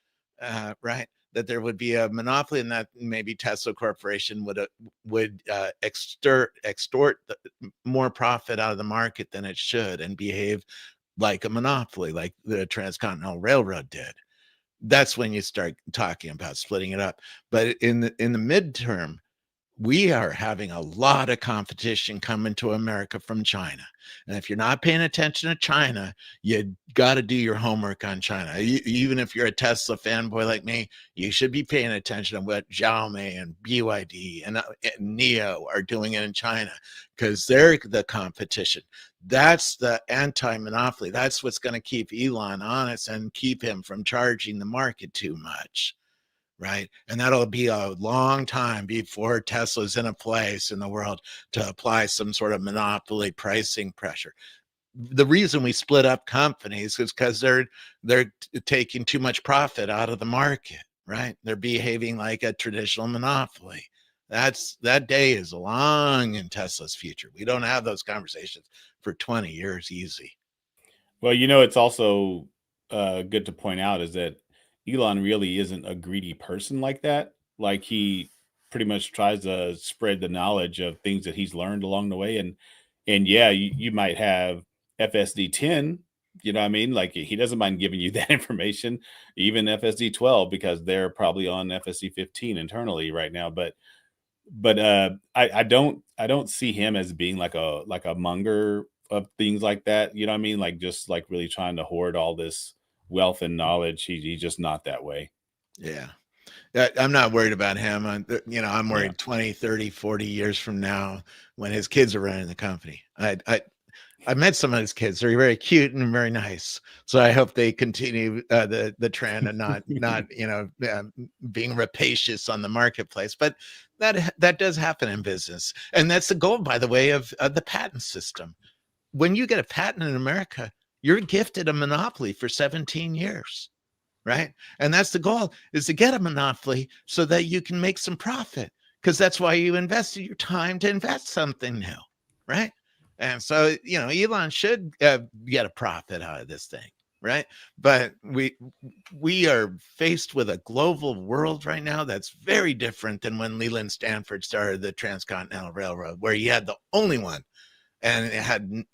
right, that there would be a monopoly, and that maybe Tesla Corporation would extort more profit out of the market than it should and behave like a monopoly, like the Transcontinental Railroad did. That's when you start talking about splitting it up. But in the midterm, we are having a lot of competition coming to America from China. And if you're not paying attention to China, you got to do your homework on China. Even if you're a Tesla fanboy like me, you should be paying attention to what Xiaomi and BYD and NIO are doing in China, because they're the competition. That's the anti-monopoly. That's what's going to keep Elon honest and keep him from charging the market too much. Right. And that'll be a long time before Tesla's in a place in the world to apply some sort of monopoly pricing pressure. The reason we split up companies is because they're taking too much profit out of the market. Right. They're behaving like a traditional monopoly. That day is long in Tesla's future. We don't have those conversations for 20 years easy. Well, it's also good to point out is that Elon really isn't a greedy person like that. Like, he pretty much tries to spread the knowledge of things that he's learned along the way. And yeah, you might have FSD 10, you know what I mean? Like, he doesn't mind giving you that information, even FSD 12, because they're probably on FSD 15 internally right now. But I don't see him as being like a monger of things like that. You know what I mean? Like, just like really trying to hoard all this wealth and knowledge. He's just not that way. Yeah. I'm not worried about him. I'm worried 20, 30, 40 years from now when his kids are running the company. I met some of his kids. They're very cute and very nice. So I hope they continue the trend and not being rapacious on the marketplace. But that does happen in business. And that's the goal, by the way, of the patent system. When you get a patent in America, you're gifted a monopoly for 17 years. Right. And that's the goal, is to get a monopoly so that you can make some profit, because that's why you invested your time to invest something new. Right. And so, Elon should get a profit out of this thing. Right. But we are faced with a global world right now that's very different than when Leland Stanford started the Transcontinental Railroad, where he had the only one and it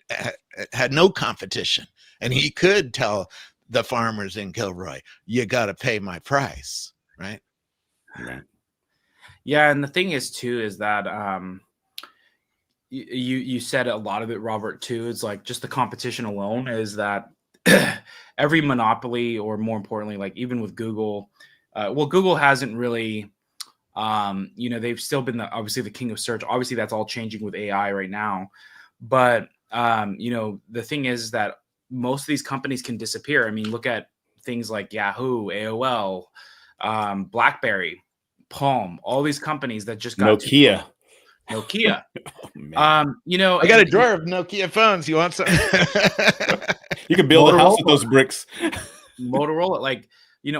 had no competition. And he could tell the farmers in Gilroy, you got to pay my price, right? Right. Yeah, and the thing is too is that you said a lot of it, Robert, too. It's like just the competition alone is that every monopoly, or more importantly, like even with Google, well, Google hasn't really, they've still been obviously the king of search. Obviously, that's all changing with AI right now. But the thing is that most of these companies can disappear. I mean, look at things like Yahoo, AOL, BlackBerry, Palm, all these companies that just got Nokia. Nokia. Oh, man. I got a drawer of Nokia phones. You want some? You can build a house with Motorola. those bricks. Motorola, like,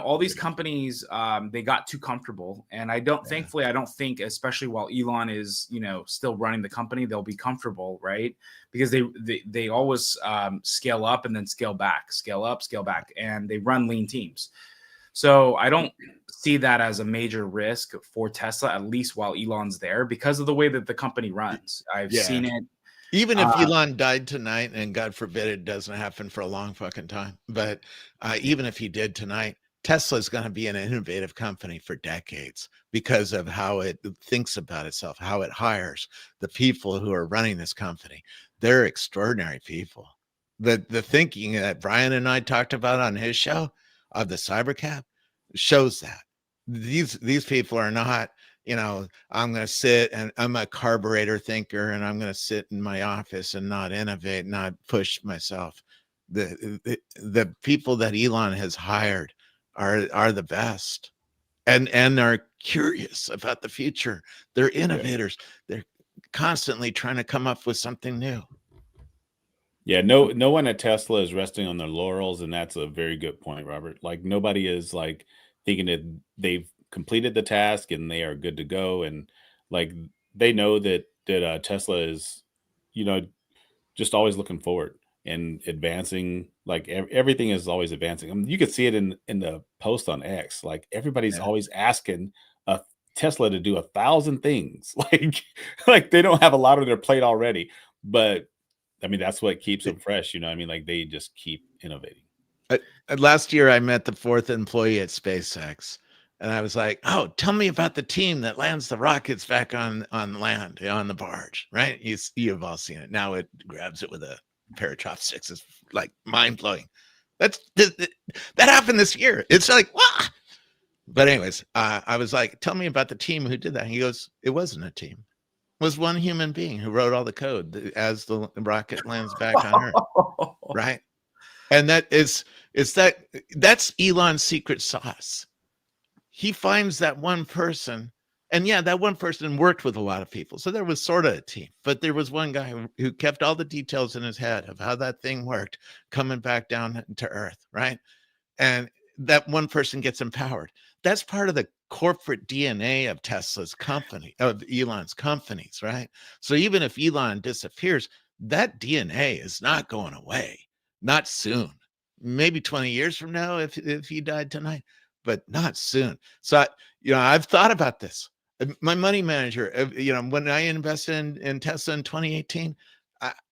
all these companies, they got too comfortable. And thankfully, I don't think, especially while Elon is, still running the company, they'll be comfortable, right? Because they always scale up and then scale back, scale up, scale back, and they run lean teams. So I don't see that as a major risk for Tesla, at least while Elon's there, because of the way that the company runs. I've seen it. Even if Elon died tonight, and God forbid it doesn't happen for a long fucking time, but even if he did tonight, Tesla is going to be an innovative company for decades because of how it thinks about itself, how it hires the people who are running this company. They're extraordinary people. The thinking that Brian and I talked about on his show of the Cybercab shows that these people are not, I'm going to sit and I'm a carburetor thinker and I'm going to sit in my office and not innovate, not push myself. The people that Elon has hired are the best and are curious about the future. They're innovators. They're constantly trying to come up with something new. Yeah, no one at Tesla is resting on their laurels, and that's a very good point, Robert. Like, nobody is like thinking that they've completed the task and they are good to go, and like they know that Tesla is, just always looking forward and advancing. Like everything is always advancing. I mean, you could see it in the post on X. Like everybody's always asking a Tesla to do 1,000 things. Like they don't have a lot on their plate already, but I mean, that's what keeps them fresh. You know what I mean? Like they just keep innovating. Last year, I met the 4th employee at SpaceX, and I was like, "Oh, tell me about the team that lands the rockets back on land on the barge." Right? You've all seen it. Now it grabs it with a pair of chopsticks. It's like mind blowing. That happened this year. It's like, wow. But anyways, I was like, "Tell me about the team who did that." And he goes, "It wasn't a team. Was one human being who wrote all the code as the rocket lands back on Earth." Right? And that's Elon's secret sauce. He finds that one person, and that one person worked with a lot of people. So there was sort of a team, but there was one guy who kept all the details in his head of how that thing worked coming back down to Earth, right? And that one person gets empowered. That's part of the corporate DNA of Tesla's company, of Elon's companies, right? So even if Elon disappears, that DNA is not going away. Not soon. Maybe 20 years from now if he died tonight, but not soon. So I've thought about this. My money manager, when I invested in Tesla in 2018,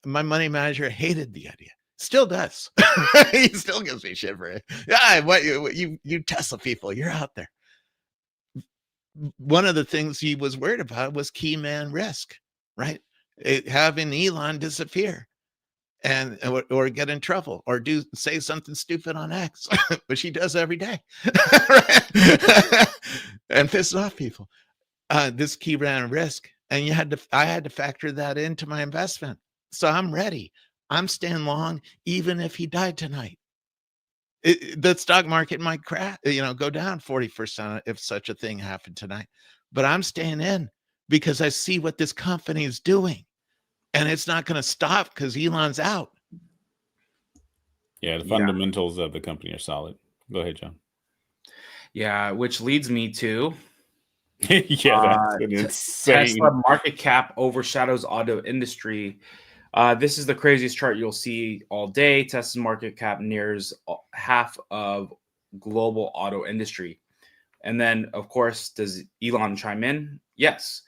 my money manager hated the idea. Still does. He still gives me shit for it. Yeah, what you Tesla people, you're out there. One of the things he was worried about was key man risk, right? Having Elon disappear and or get in trouble or say something stupid on X, which he does every day, and piss off people. This key man risk, and I had to factor that into my investment. So I'm ready. I'm staying long, even if he died tonight. The stock market might crash, go down 40% if such a thing happened tonight. But I'm staying in because I see what this company is doing. And it's not going to stop because Elon's out. Yeah, the fundamentals of the company are solid. Go ahead, John. Yeah, which leads me to that's an insane. Tesla market cap overshadows auto industry. This is the craziest chart you'll see all day. Tesla's market cap nears half of global auto industry. And then, of course, does Elon chime in? Yes.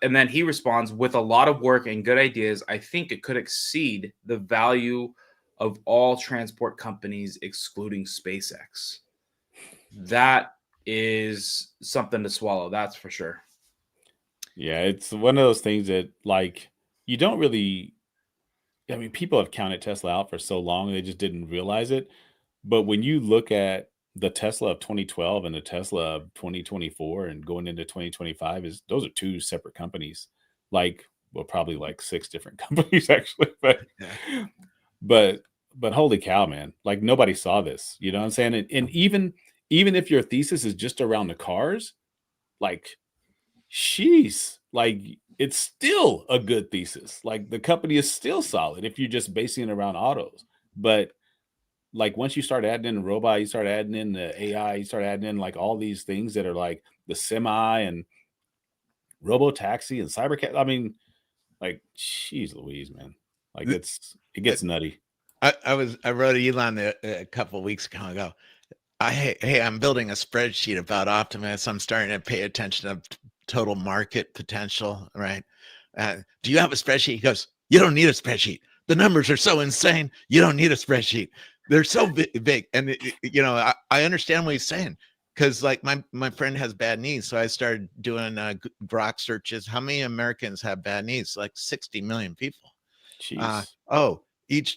And then he responds, with a lot of work and good ideas, I think it could exceed the value of all transport companies, excluding SpaceX. That is something to swallow. That's for sure. Yeah, it's one of those things that like you don't really. I mean, people have counted Tesla out for so long, they just didn't realize it. But when you look at the Tesla of 2012 and the Tesla of 2024 and going into 2025, is those are two separate companies. Like, well, probably like six different companies actually, Yeah. but but holy cow, man! Like nobody saw this. You know what I'm saying? And even if your thesis is just around the cars, like, sheesh, like it's still a good thesis. Like the company is still solid if you're just basing it around autos. But like once you start adding in the robot, you start adding in the AI, you start adding in like all these things that are like the semi and robo taxi and cybercat. I mean, like, jeez Louise, man. Like Th- it gets nutty. I wrote Elon a couple of weeks ago. I go, hey, I'm building a spreadsheet about Optimus. I'm starting to pay attention to total market potential, right? Do you have a spreadsheet? He goes, you don't need a spreadsheet. The numbers are so insane. You don't need a spreadsheet. They're so big. And, I understand what he's saying because like my friend has bad knees. So I started doing Grok searches. How many Americans have bad knees? Like 60 million people. Jeez. Each,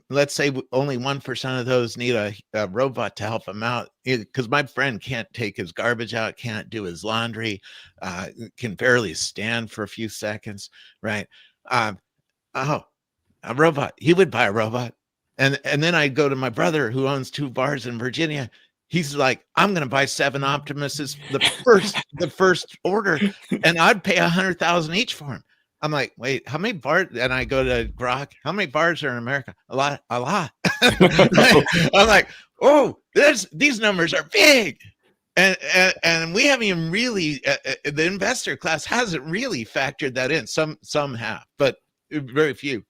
let's say only 1% of those need a robot to help them out. Because my friend can't take his garbage out, can't do his laundry, can barely stand for a few seconds, right? Oh, a robot. He would buy a robot. And then I go to my brother who owns 2 bars in Virginia. He's like, I'm going to buy 7 Optimuses the first order, and I'd pay 100,000 each for him. I'm like, wait, how many bars? And I go to Grok. How many bars are in America? A lot. I'm like, oh, these numbers are big. And we haven't even really, the investor class hasn't really factored that in. Some have, but very few.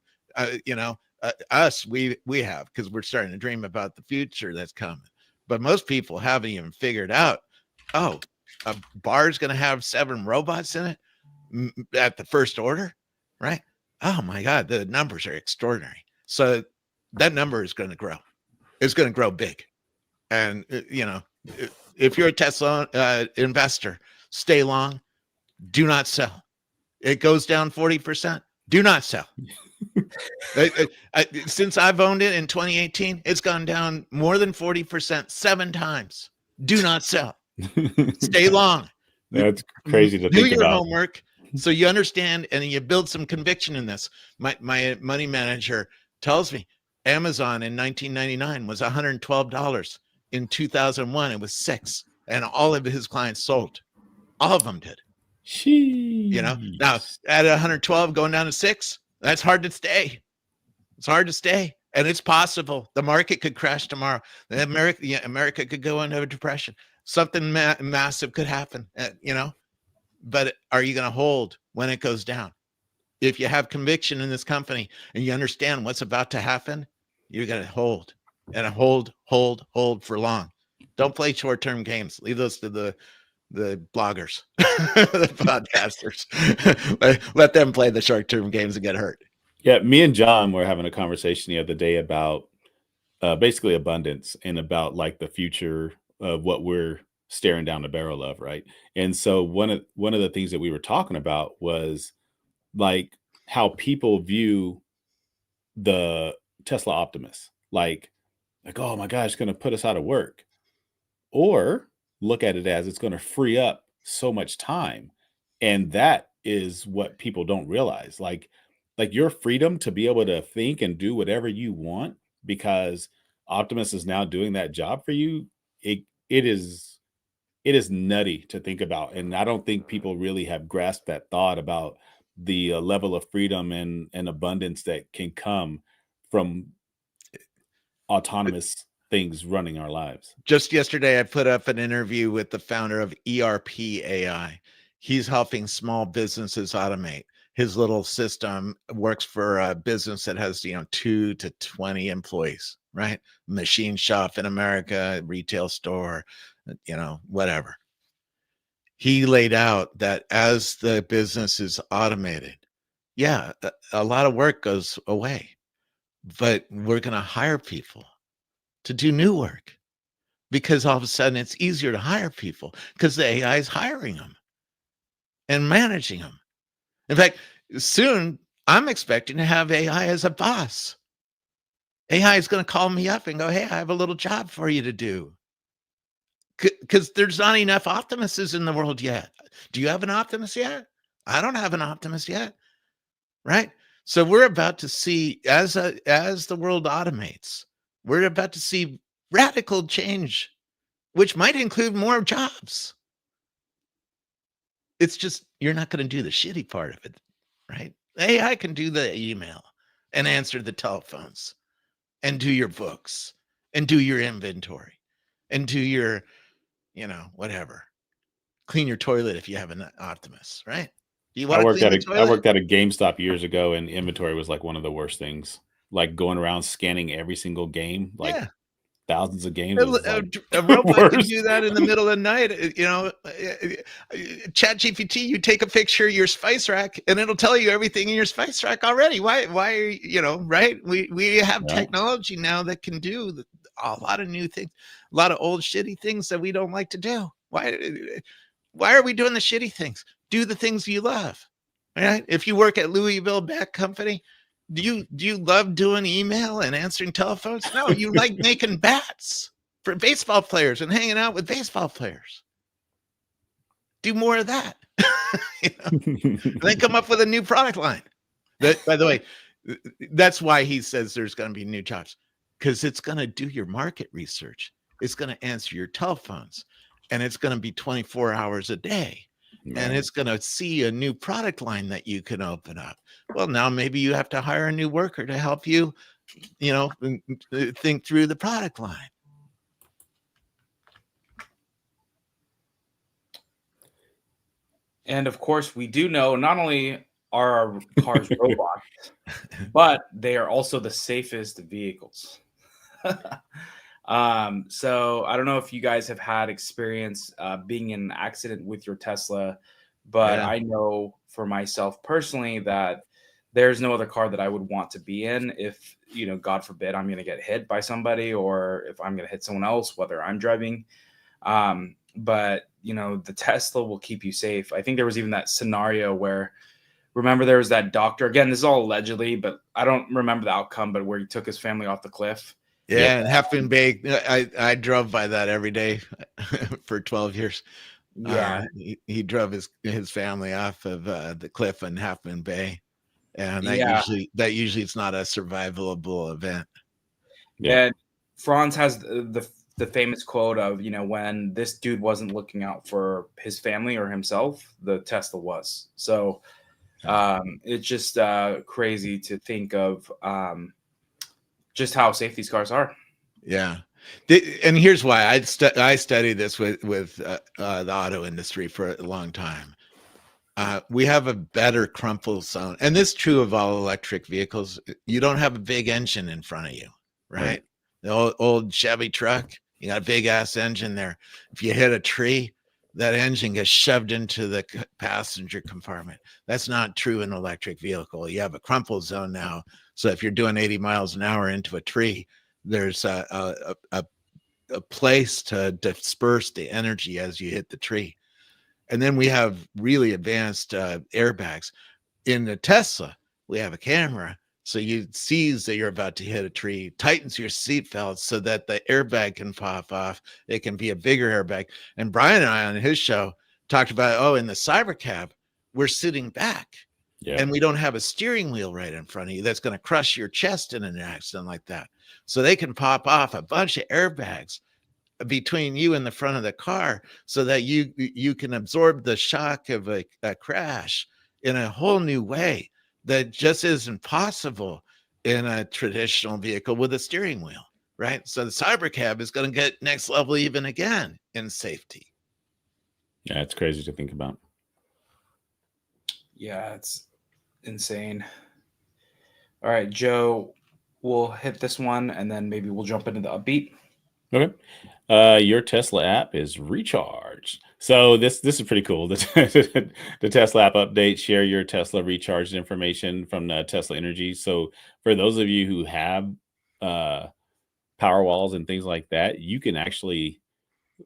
Us, we have, because we're starting to dream about the future that's coming. But most people haven't even figured out, oh, a bar's going to have 7 robots in it at the first order, right? Oh my God, the numbers are extraordinary. So that number is going to grow. It's going to grow big. And, if you're a Tesla investor, stay long, do not sell. It goes down 40%, do not sell. Since I've owned it in 2018, it's gone down more than 40%, 7 times. Do not sell. Stay long. That's crazy to Do think your about. homework so you understand and you build some conviction in this. My money manager tells me Amazon in 1999 was $112. In 2001, it was $6, and all of his clients sold. All of them did. Now at 112 going down to 6, that's hard to stay. It's hard to stay, and it's possible the market could crash tomorrow. America could go into a depression. Something massive could happen. But are you going to hold when it goes down? If you have conviction in this company and you understand what's about to happen, you're going to hold and hold for long. Don't play short-term games. Leave those to the bloggers, the podcasters. Let them play the short-term games and get hurt. Yeah, me and John were having a conversation the other day about basically abundance and about like the future of what we're staring down the barrel of, right? And so one of the things that we were talking about was like how people view the Tesla Optimus, like oh my gosh, it's going to put us out of work, or look at it as it's going to free up so much time, and that is what people don't realize. Like your freedom to be able to think and do whatever you want because Optimus is now doing that job for you. It is nutty to think about, and I don't think people really have grasped that thought about the level of freedom and abundance that can come from autonomous things running our lives. Just yesterday, I put up an interview with the founder of ERP AI. He's helping small businesses automate. His little system works for a business that has 2 to 20 employees, right? Machine shop in America, retail store, whatever. He laid out that as the business is automated, a lot of work goes away, but we're going to hire people to do new work because all of a sudden it's easier to hire people because the AI is hiring them. and managing them. In fact, soon I'm expecting to have AI as a boss. AI is going to call me up and go, hey, I have a little job for you to do. Because there's not enough Optimuses in the world yet. Do you have an Optimus yet? I don't have an Optimus yet. Right? So we're about to see, as the world automates, we're about to see radical change, which might include more jobs. It's just, you're not going to do the shitty part of it, right? AI can do the email and answer the telephones and do your books and do your inventory and do your, whatever. Clean your toilet if you have an Optimus, right? Do you want to clean the toilet? I worked at a GameStop years ago, and inventory was like one of the worst things. Like going around scanning every single game, like thousands of games. A robot can do that in the middle of the night. ChatGPT, you take a picture of your spice rack and it'll tell you everything in your spice rack already. Why right? We have technology now that can do a lot of new things, a lot of old shitty things that we don't like to do. Why are we doing the shitty things? Do the things you love. Right? If you work at Louisville Bat Company, do you love doing email and answering telephones? No, you like making bats for baseball players and hanging out with baseball players. Do more of that. And then come up with a new product line. By the way, that's why he says there's going to be new jobs, because it's going to do your market research. It's going to answer your telephones, and it's going to be 24 hours a day. And it's going to see a new product line that you can open up. Well, now maybe you have to hire a new worker to help you, think through the product line. And of course, we do know not only are our cars robots, but they are also the safest vehicles. So I don't know if you guys have had experience being in an accident with your Tesla, but I know for myself personally that there's no other car that I would want to be in if, God forbid, I'm going to get hit by somebody, or if I'm going to hit someone else, whether I'm driving. But the Tesla will keep you safe. I think there was even that scenario where, remember, there was that doctor, again, this is all allegedly, but I don't remember the outcome, but where he took his family off the cliff. Yeah, and Half Moon Bay, I drove by that every day for 12 years. Yeah, he drove his family off of the cliff in Half Moon Bay, and that usually it's not a survivable event. Yeah, and Franz has the famous quote of, when this dude wasn't looking out for his family or himself, the Tesla was. So it's just crazy to think of just how safe these cars are. Yeah. And here's why I studied this with the auto industry for a long time. We have a better crumple zone, and this is true of all electric vehicles. You don't have a big engine in front of you, right? The old Chevy truck, you got a big ass engine there. If you hit a tree, that engine gets shoved into the passenger compartment. That's not true in an electric vehicle. You have a crumple zone now. So if you're doing 80 miles an hour into a tree, there's a place to disperse the energy as you hit the tree. And then we have really advanced airbags. In the Tesla, we have a camera. So you sees that you're about to hit a tree, tightens your seatbelt so that the airbag can pop off. It can be a bigger airbag. And Brian and I on his show talked about, in the Cybercab, we're sitting back. Yeah. And we don't have a steering wheel right in front of you that's going to crush your chest in an accident like that. So they can pop off a bunch of airbags between you and the front of the car so that you can absorb the shock of a crash in a whole new way that just isn't possible in a traditional vehicle with a steering wheel, right? So the Cybercab is going to get next level even again in safety. Yeah, it's crazy to think about. Yeah, it's insane. All right, Joe, we'll hit this one and then maybe we'll jump into the upbeat. Okay. Your Tesla app is recharged. So this is pretty cool. The Tesla app update, share your Tesla recharged information from Tesla Energy. So for those of you who have power walls and things like that, you can actually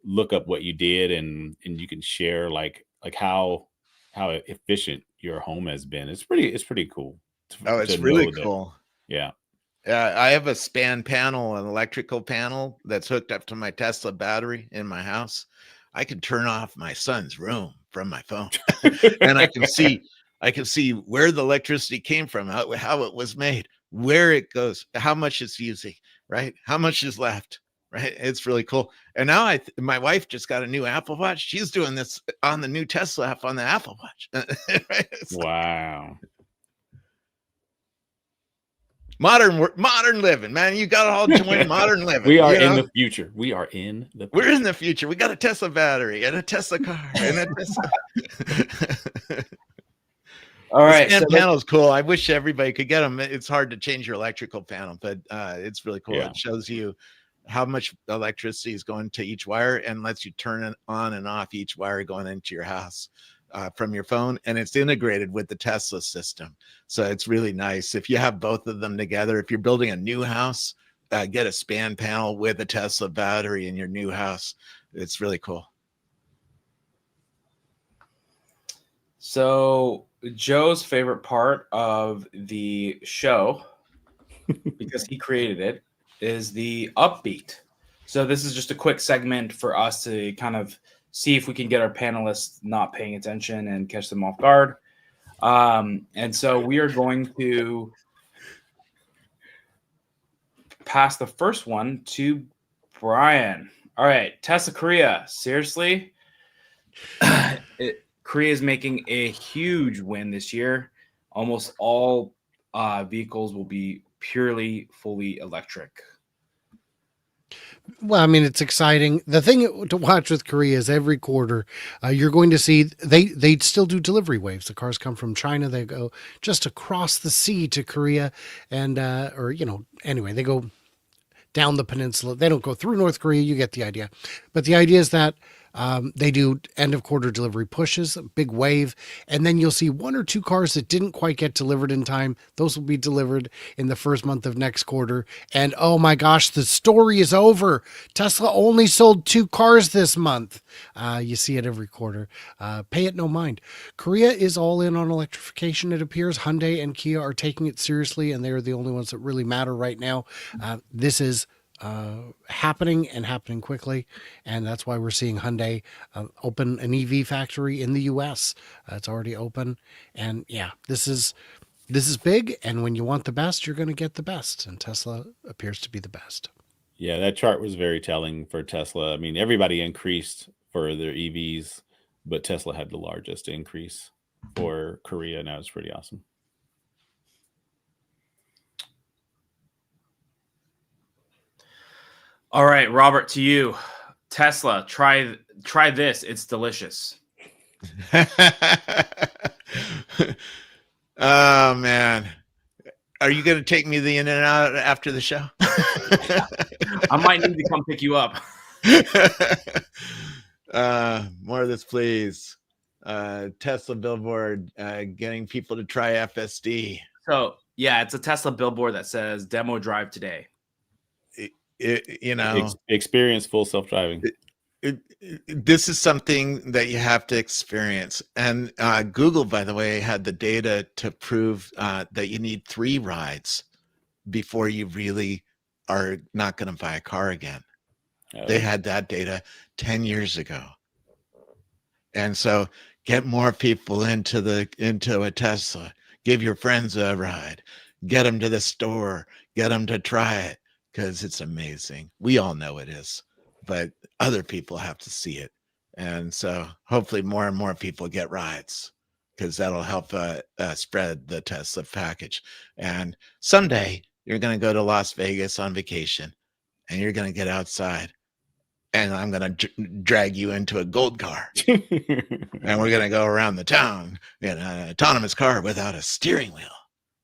look up what you did and you can share like how how efficient your home has been. It's pretty cool. Oh, it's to really know that- cool. Yeah. I have a span panel, an electrical panel that's hooked up to my Tesla battery in my house. I can turn off my son's room from my phone, and I can see where the electricity came from, how it was made, where it goes, how much it's using, right? How much is left, right? It's really cool. And now my wife just got a new Apple Watch. She's doing this on the new Tesla app on the Apple Watch. Right? Wow. Modern living, man. You got to all join modern living. We are in the future. We are in the future. We're in the future. We got a Tesla battery and a Tesla car and a Tesla. All right. The panel is cool. I wish everybody could get them. It's hard to change your electrical panel, but it's really cool. Yeah. It shows you how much electricity is going to each wire and lets you turn it on and off each wire going into your house from your phone. And it's integrated with the Tesla system. So it's really nice. If you have both of them together, if you're building a new house, get a span panel with a Tesla battery in your new house. It's really cool. So Joe's favorite part of the show, because he created it, is the upbeat. So this is just a quick segment for us to kind of see if we can get our panelists not paying attention and catch them off guard. And so we are going to pass the first one to Brian. All right, Tesla Korea. Seriously, Korea is making a huge win this year. Almost all vehicles will be purely fully electric. Well, I mean, it's exciting. The thing to watch with Korea is every quarter you're going to see they still do delivery waves. The cars come from China. They go just across the sea to Korea and anyway, they go down the peninsula. They don't go through North Korea. You get the idea. But the idea is that they do end of quarter delivery pushes, a big wave, and then you'll see one or two cars that didn't quite get delivered in time. Those will be delivered in the first month of next quarter. And oh my gosh, the story is over. Tesla only sold 2 cars this month. You see it every quarter. Pay it no mind. Korea is all in on electrification, it appears. Hyundai and Kia are taking it seriously, and they're the only ones that really matter right now. This is happening and happening quickly, and that's why we're seeing Hyundai open an EV factory in the US. It's already open, and yeah, this is big, and when you want the best, you're going to get the best, and Tesla appears to be the best. Yeah, that chart was very telling for Tesla. I mean, everybody increased for their EVs, but Tesla had the largest increase for Korea, and that was pretty awesome. All right, Robert, to you. Tesla, try this. It's delicious. Oh man, are you going to take me the in and out after the show? I might need to come pick you up. More of this, please. Tesla billboard getting people to try FSD. So yeah, it's a Tesla billboard that says "Demo Drive today." Experience full self-driving. This is something that you have to experience. And Google, by the way, had the data to prove that you need 3 rides before you really are not going to buy a car again. Oh. They had that data 10 years ago. And so get more people into a Tesla. Give your friends a ride. Get them to the store. Get them to try it. Because it's amazing. We all know it is, but other people have to see it. And so hopefully more and more people get rides, because that'll help spread the Tesla package. And someday you're going to go to Las Vegas on vacation, and you're going to get outside, and I'm going to drag you into a gold car. And we're going to go around the town in an autonomous car without a steering wheel.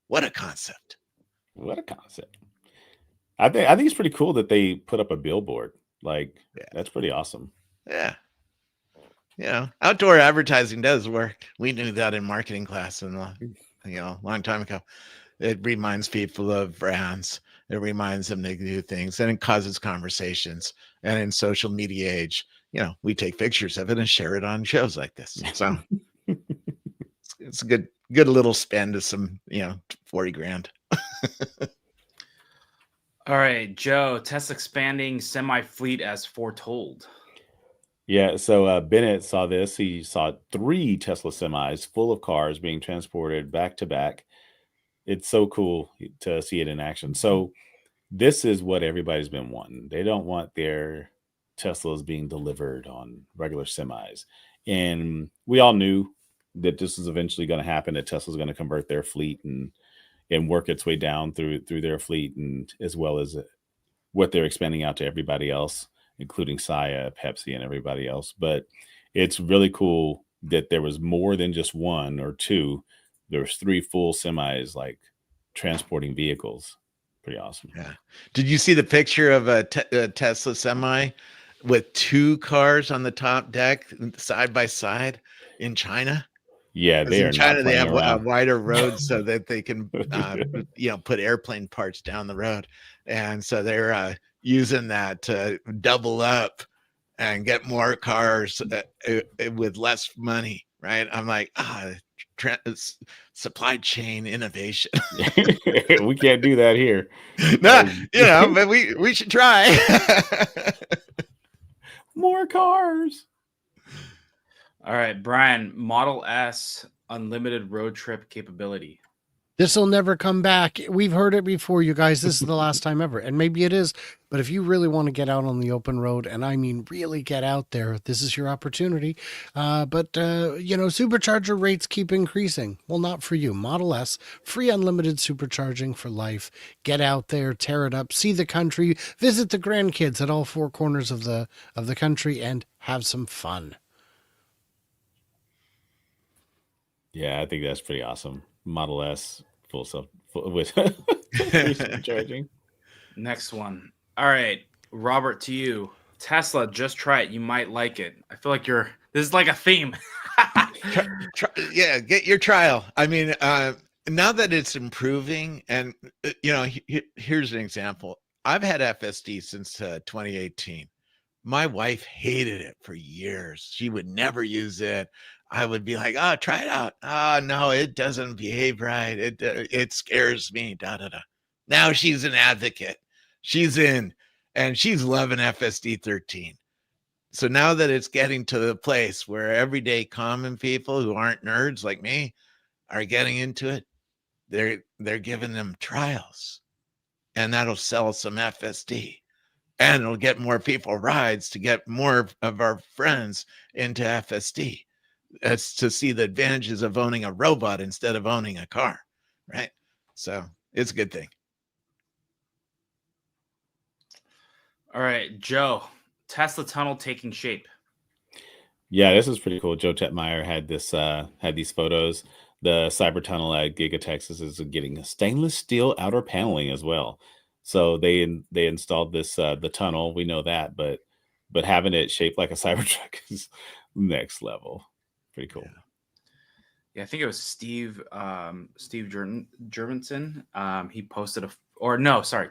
What a concept. What a concept. I think it's pretty cool that they put up a billboard. Like, that's pretty awesome. Yeah. Outdoor advertising does work. We knew that in marketing class a long time ago. It reminds people of brands. It reminds them to do things, and it causes conversations. And in social media age, we take pictures of it and share it on shows like this. So it's a good little spend of some, 40 grand. All right, Joe, Tesla expanding semi-fleet as foretold. Yeah, so Bennett saw this. He saw 3 Tesla semis full of cars being transported back to back. It's so cool to see it in action. So this is what everybody's been wanting. They don't want their Teslas being delivered on regular semis. And we all knew that this was eventually going to happen, that Tesla's going to convert their fleet and work its way down through their fleet, and as well as what they're expanding out to everybody else, including Saya, Pepsi, and everybody else. But it's really cool that there was more than just 1 or 2. There was 3 full semis, like transporting vehicles. Pretty awesome. Yeah. Did you see the picture of a Tesla semi with 2 cars on the top deck side by side in China? Yeah, they are in China, not they playing have around. wider roads so that they can, put airplane parts down the road. And so they're using that to double up and get more cars with less money, right? I'm like, supply chain innovation. We can't do that here. No, but we should try. More cars. All right, Brian, Model S unlimited road trip capability. This will never come back. We've heard it before, you guys. This is the last time ever. And maybe it is. But if you really want to get out on the open road, and I mean really get out there, this is your opportunity. But supercharger rates keep increasing. Well, not for you. Model S, free unlimited supercharging for life. Get out there, tear it up, see the country, visit the grandkids at all 4 corners of the country, and have some fun. Yeah, I think that's pretty awesome. Model S with supercharging. Next one. All right, Robert, to you. Tesla, just try it. You might like it. I feel like this is like a theme. Get your trial. I mean, now that it's improving, and here's an example. I've had FSD since 2018. My wife hated it for years. She would never use it. I would be like, "Oh, try it out." "Oh, no, it doesn't behave right. It scares me." Now she's an advocate. She's in, and she's loving FSD 13. So now that it's getting to the place where everyday common people who aren't nerds like me are getting into it, they're giving them trials, and that'll sell some FSD, and it'll get more people rides to get more of our friends into FSD. That's to see the advantages of owning a robot instead of owning a car, right? So it's a good thing. All right, Joe, Tesla tunnel taking shape. Yeah, this is pretty cool. Joe Tetmeyer had these photos. The Cyber Tunnel at Giga Texas is getting a stainless steel outer paneling as well. So they installed this the tunnel. We know that, but having it shaped like a Cybertruck is next level. Pretty cool. Yeah, I think it was Steve Jurgensen. He posted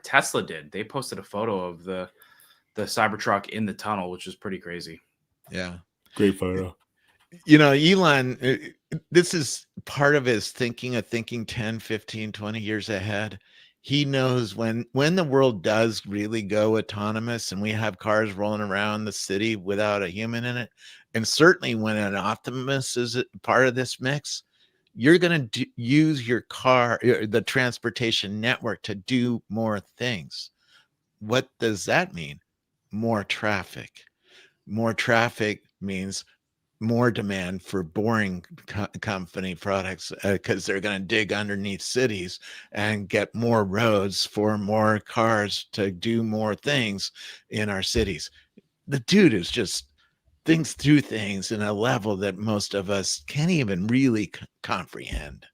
Tesla did. They posted a photo of the Cybertruck in the tunnel, which is pretty crazy. Yeah. Great photo. Elon, this is part of his thinking 10, 15, 20 years ahead. He knows when the world does really go autonomous and we have cars rolling around the city without a human in it, and certainly when an Optimus is part of this mix, you're going to use your car, the transportation network, to do more things. What does that mean? More traffic. More traffic means more demand for boring company products, because they're going to dig underneath cities and get more roads for more cars to do more things in our cities. The dude is just thinks through things in a level that most of us can't even really comprehend.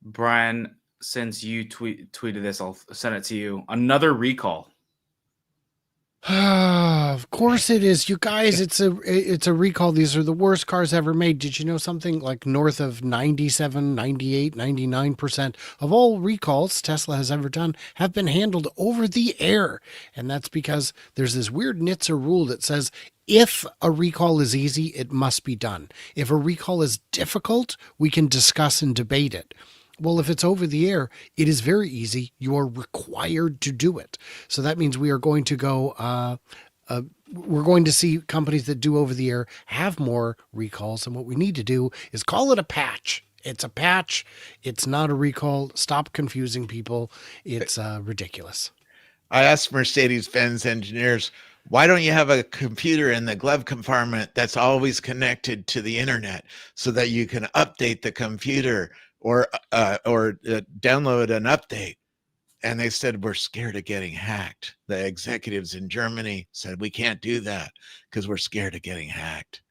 Brian, since you tweeted this, I'll send it to you. Another recall. Of course it is, you guys. It's a recall. These are the worst cars ever made. Did you know something like north of 97, 98, 99% of all recalls Tesla has ever done have been handled over the air? And that's because there's this weird NHTSA rule that says If a recall is easy, it must be done. If a recall is difficult, we can discuss and debate it. Well, if it's over the air, it is very easy. You are required to do it. So that means we are going to go, we're going to see companies that do over the air have more recalls. And what we need to do is call it a patch. It's a patch. It's not a recall. Stop confusing people. It's ridiculous. I asked Mercedes-Benz engineers, why don't you have a computer in the glove compartment that's always connected to the internet so that you can update the computer or download an update? And they said, we're scared of getting hacked. The executives in Germany said, we can't do that because we're scared of getting hacked.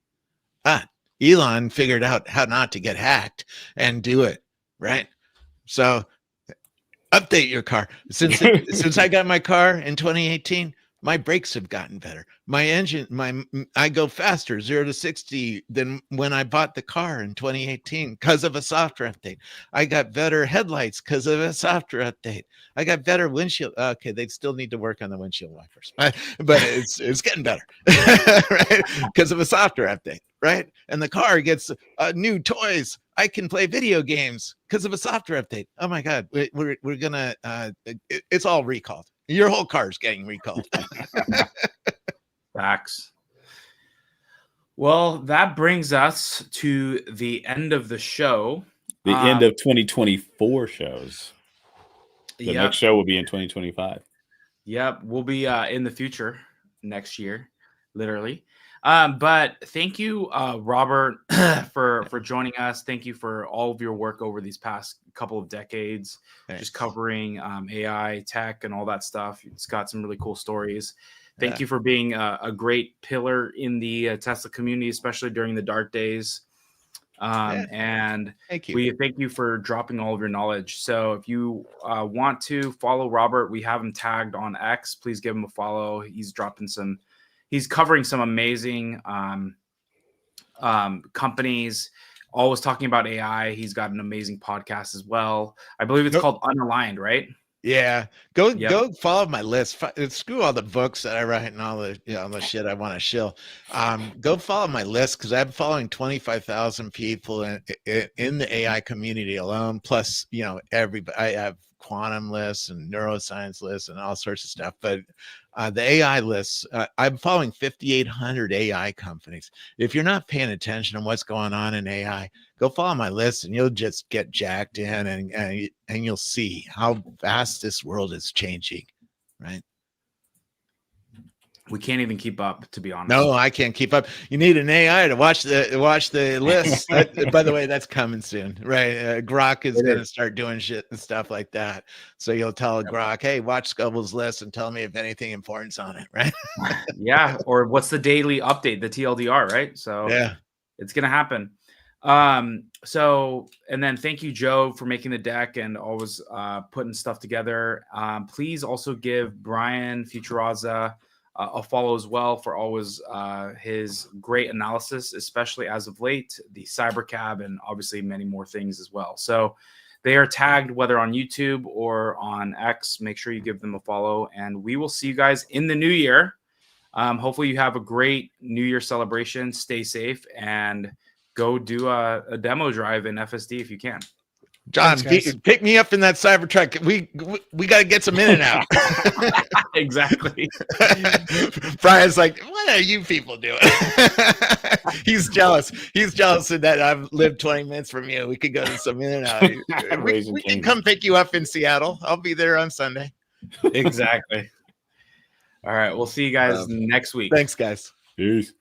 Elon figured out how not to get hacked and do it, right? So update your car. Since I got my car in 2018, my brakes have gotten better. My engine, I go faster, 0 to 60 than when I bought the car in 2018 because of a software update. I got better headlights because of a software update. I got better windshield. Okay, they still need to work on the windshield wipers, but it's getting better, right? Because of a software update, right? And the car gets new toys. I can play video games because of a software update. Oh my God, we're gonna. It's all recalled. Your whole car's getting recalled. Facts. Well, that brings us to the end of the show. The end of 2024 shows. The Yep. next show will be in 2025. Yep, we'll be in the future next year, literally. But thank you, Robert, for joining us. Thank you for all of your work over these past couple of decades, just covering AI, tech, and all that stuff. It's got some really cool stories. Thank you for being a great pillar in the Tesla community, especially during the dark days. And thank you. We thank you for dropping all of your knowledge. So if you want to follow Robert, we have him tagged on X. Please give him a follow. He's covering some amazing companies, always talking about AI. He's got an amazing podcast as well. I believe it's called Unaligned, right? Yeah, go follow my list. Screw all the books that I write and all the all the shit I want to shill. Go follow my list because I'm following 25,000 people in the AI community alone. Plus, everybody. I have quantum lists and neuroscience lists and all sorts of stuff. But the AI lists, I'm following 5,800 AI companies. If you're not paying attention to what's going on in AI, go follow my list and you'll just get jacked in and you'll see how fast this world is changing, right? We can't even keep up, to be honest. No, I can't keep up. You need an AI to watch the list. By the way, that's coming soon, right? Grok is going to start doing shit and stuff like that. So you'll tell Grok, hey, watch Scoble's list and tell me if anything important's on it, right? Yeah, or what's the daily update, the TLDR, right? So yeah, it's going to happen. And then thank you, Joe, for making the deck and always putting stuff together. Please also give Brian FutureAza a follow as well for always his great analysis, especially as of late, the Cybercab, and obviously many more things as well. So they are tagged whether on YouTube or on X. Make sure you give them a follow, and we will see you guys in the new year. Hopefully you have a great New Year celebration. Stay safe and go do a demo drive in FSD if you can. John, pick me up in that Cybertruck. We got to get some in and out. Exactly. Brian's like, what are you people doing? He's jealous. He's jealous that I've lived 20 minutes from you. We could go to some in and out. we can come pick you up in Seattle. I'll be there on Sunday. Exactly. All right. We'll see you guys next week. Thanks, guys. Peace.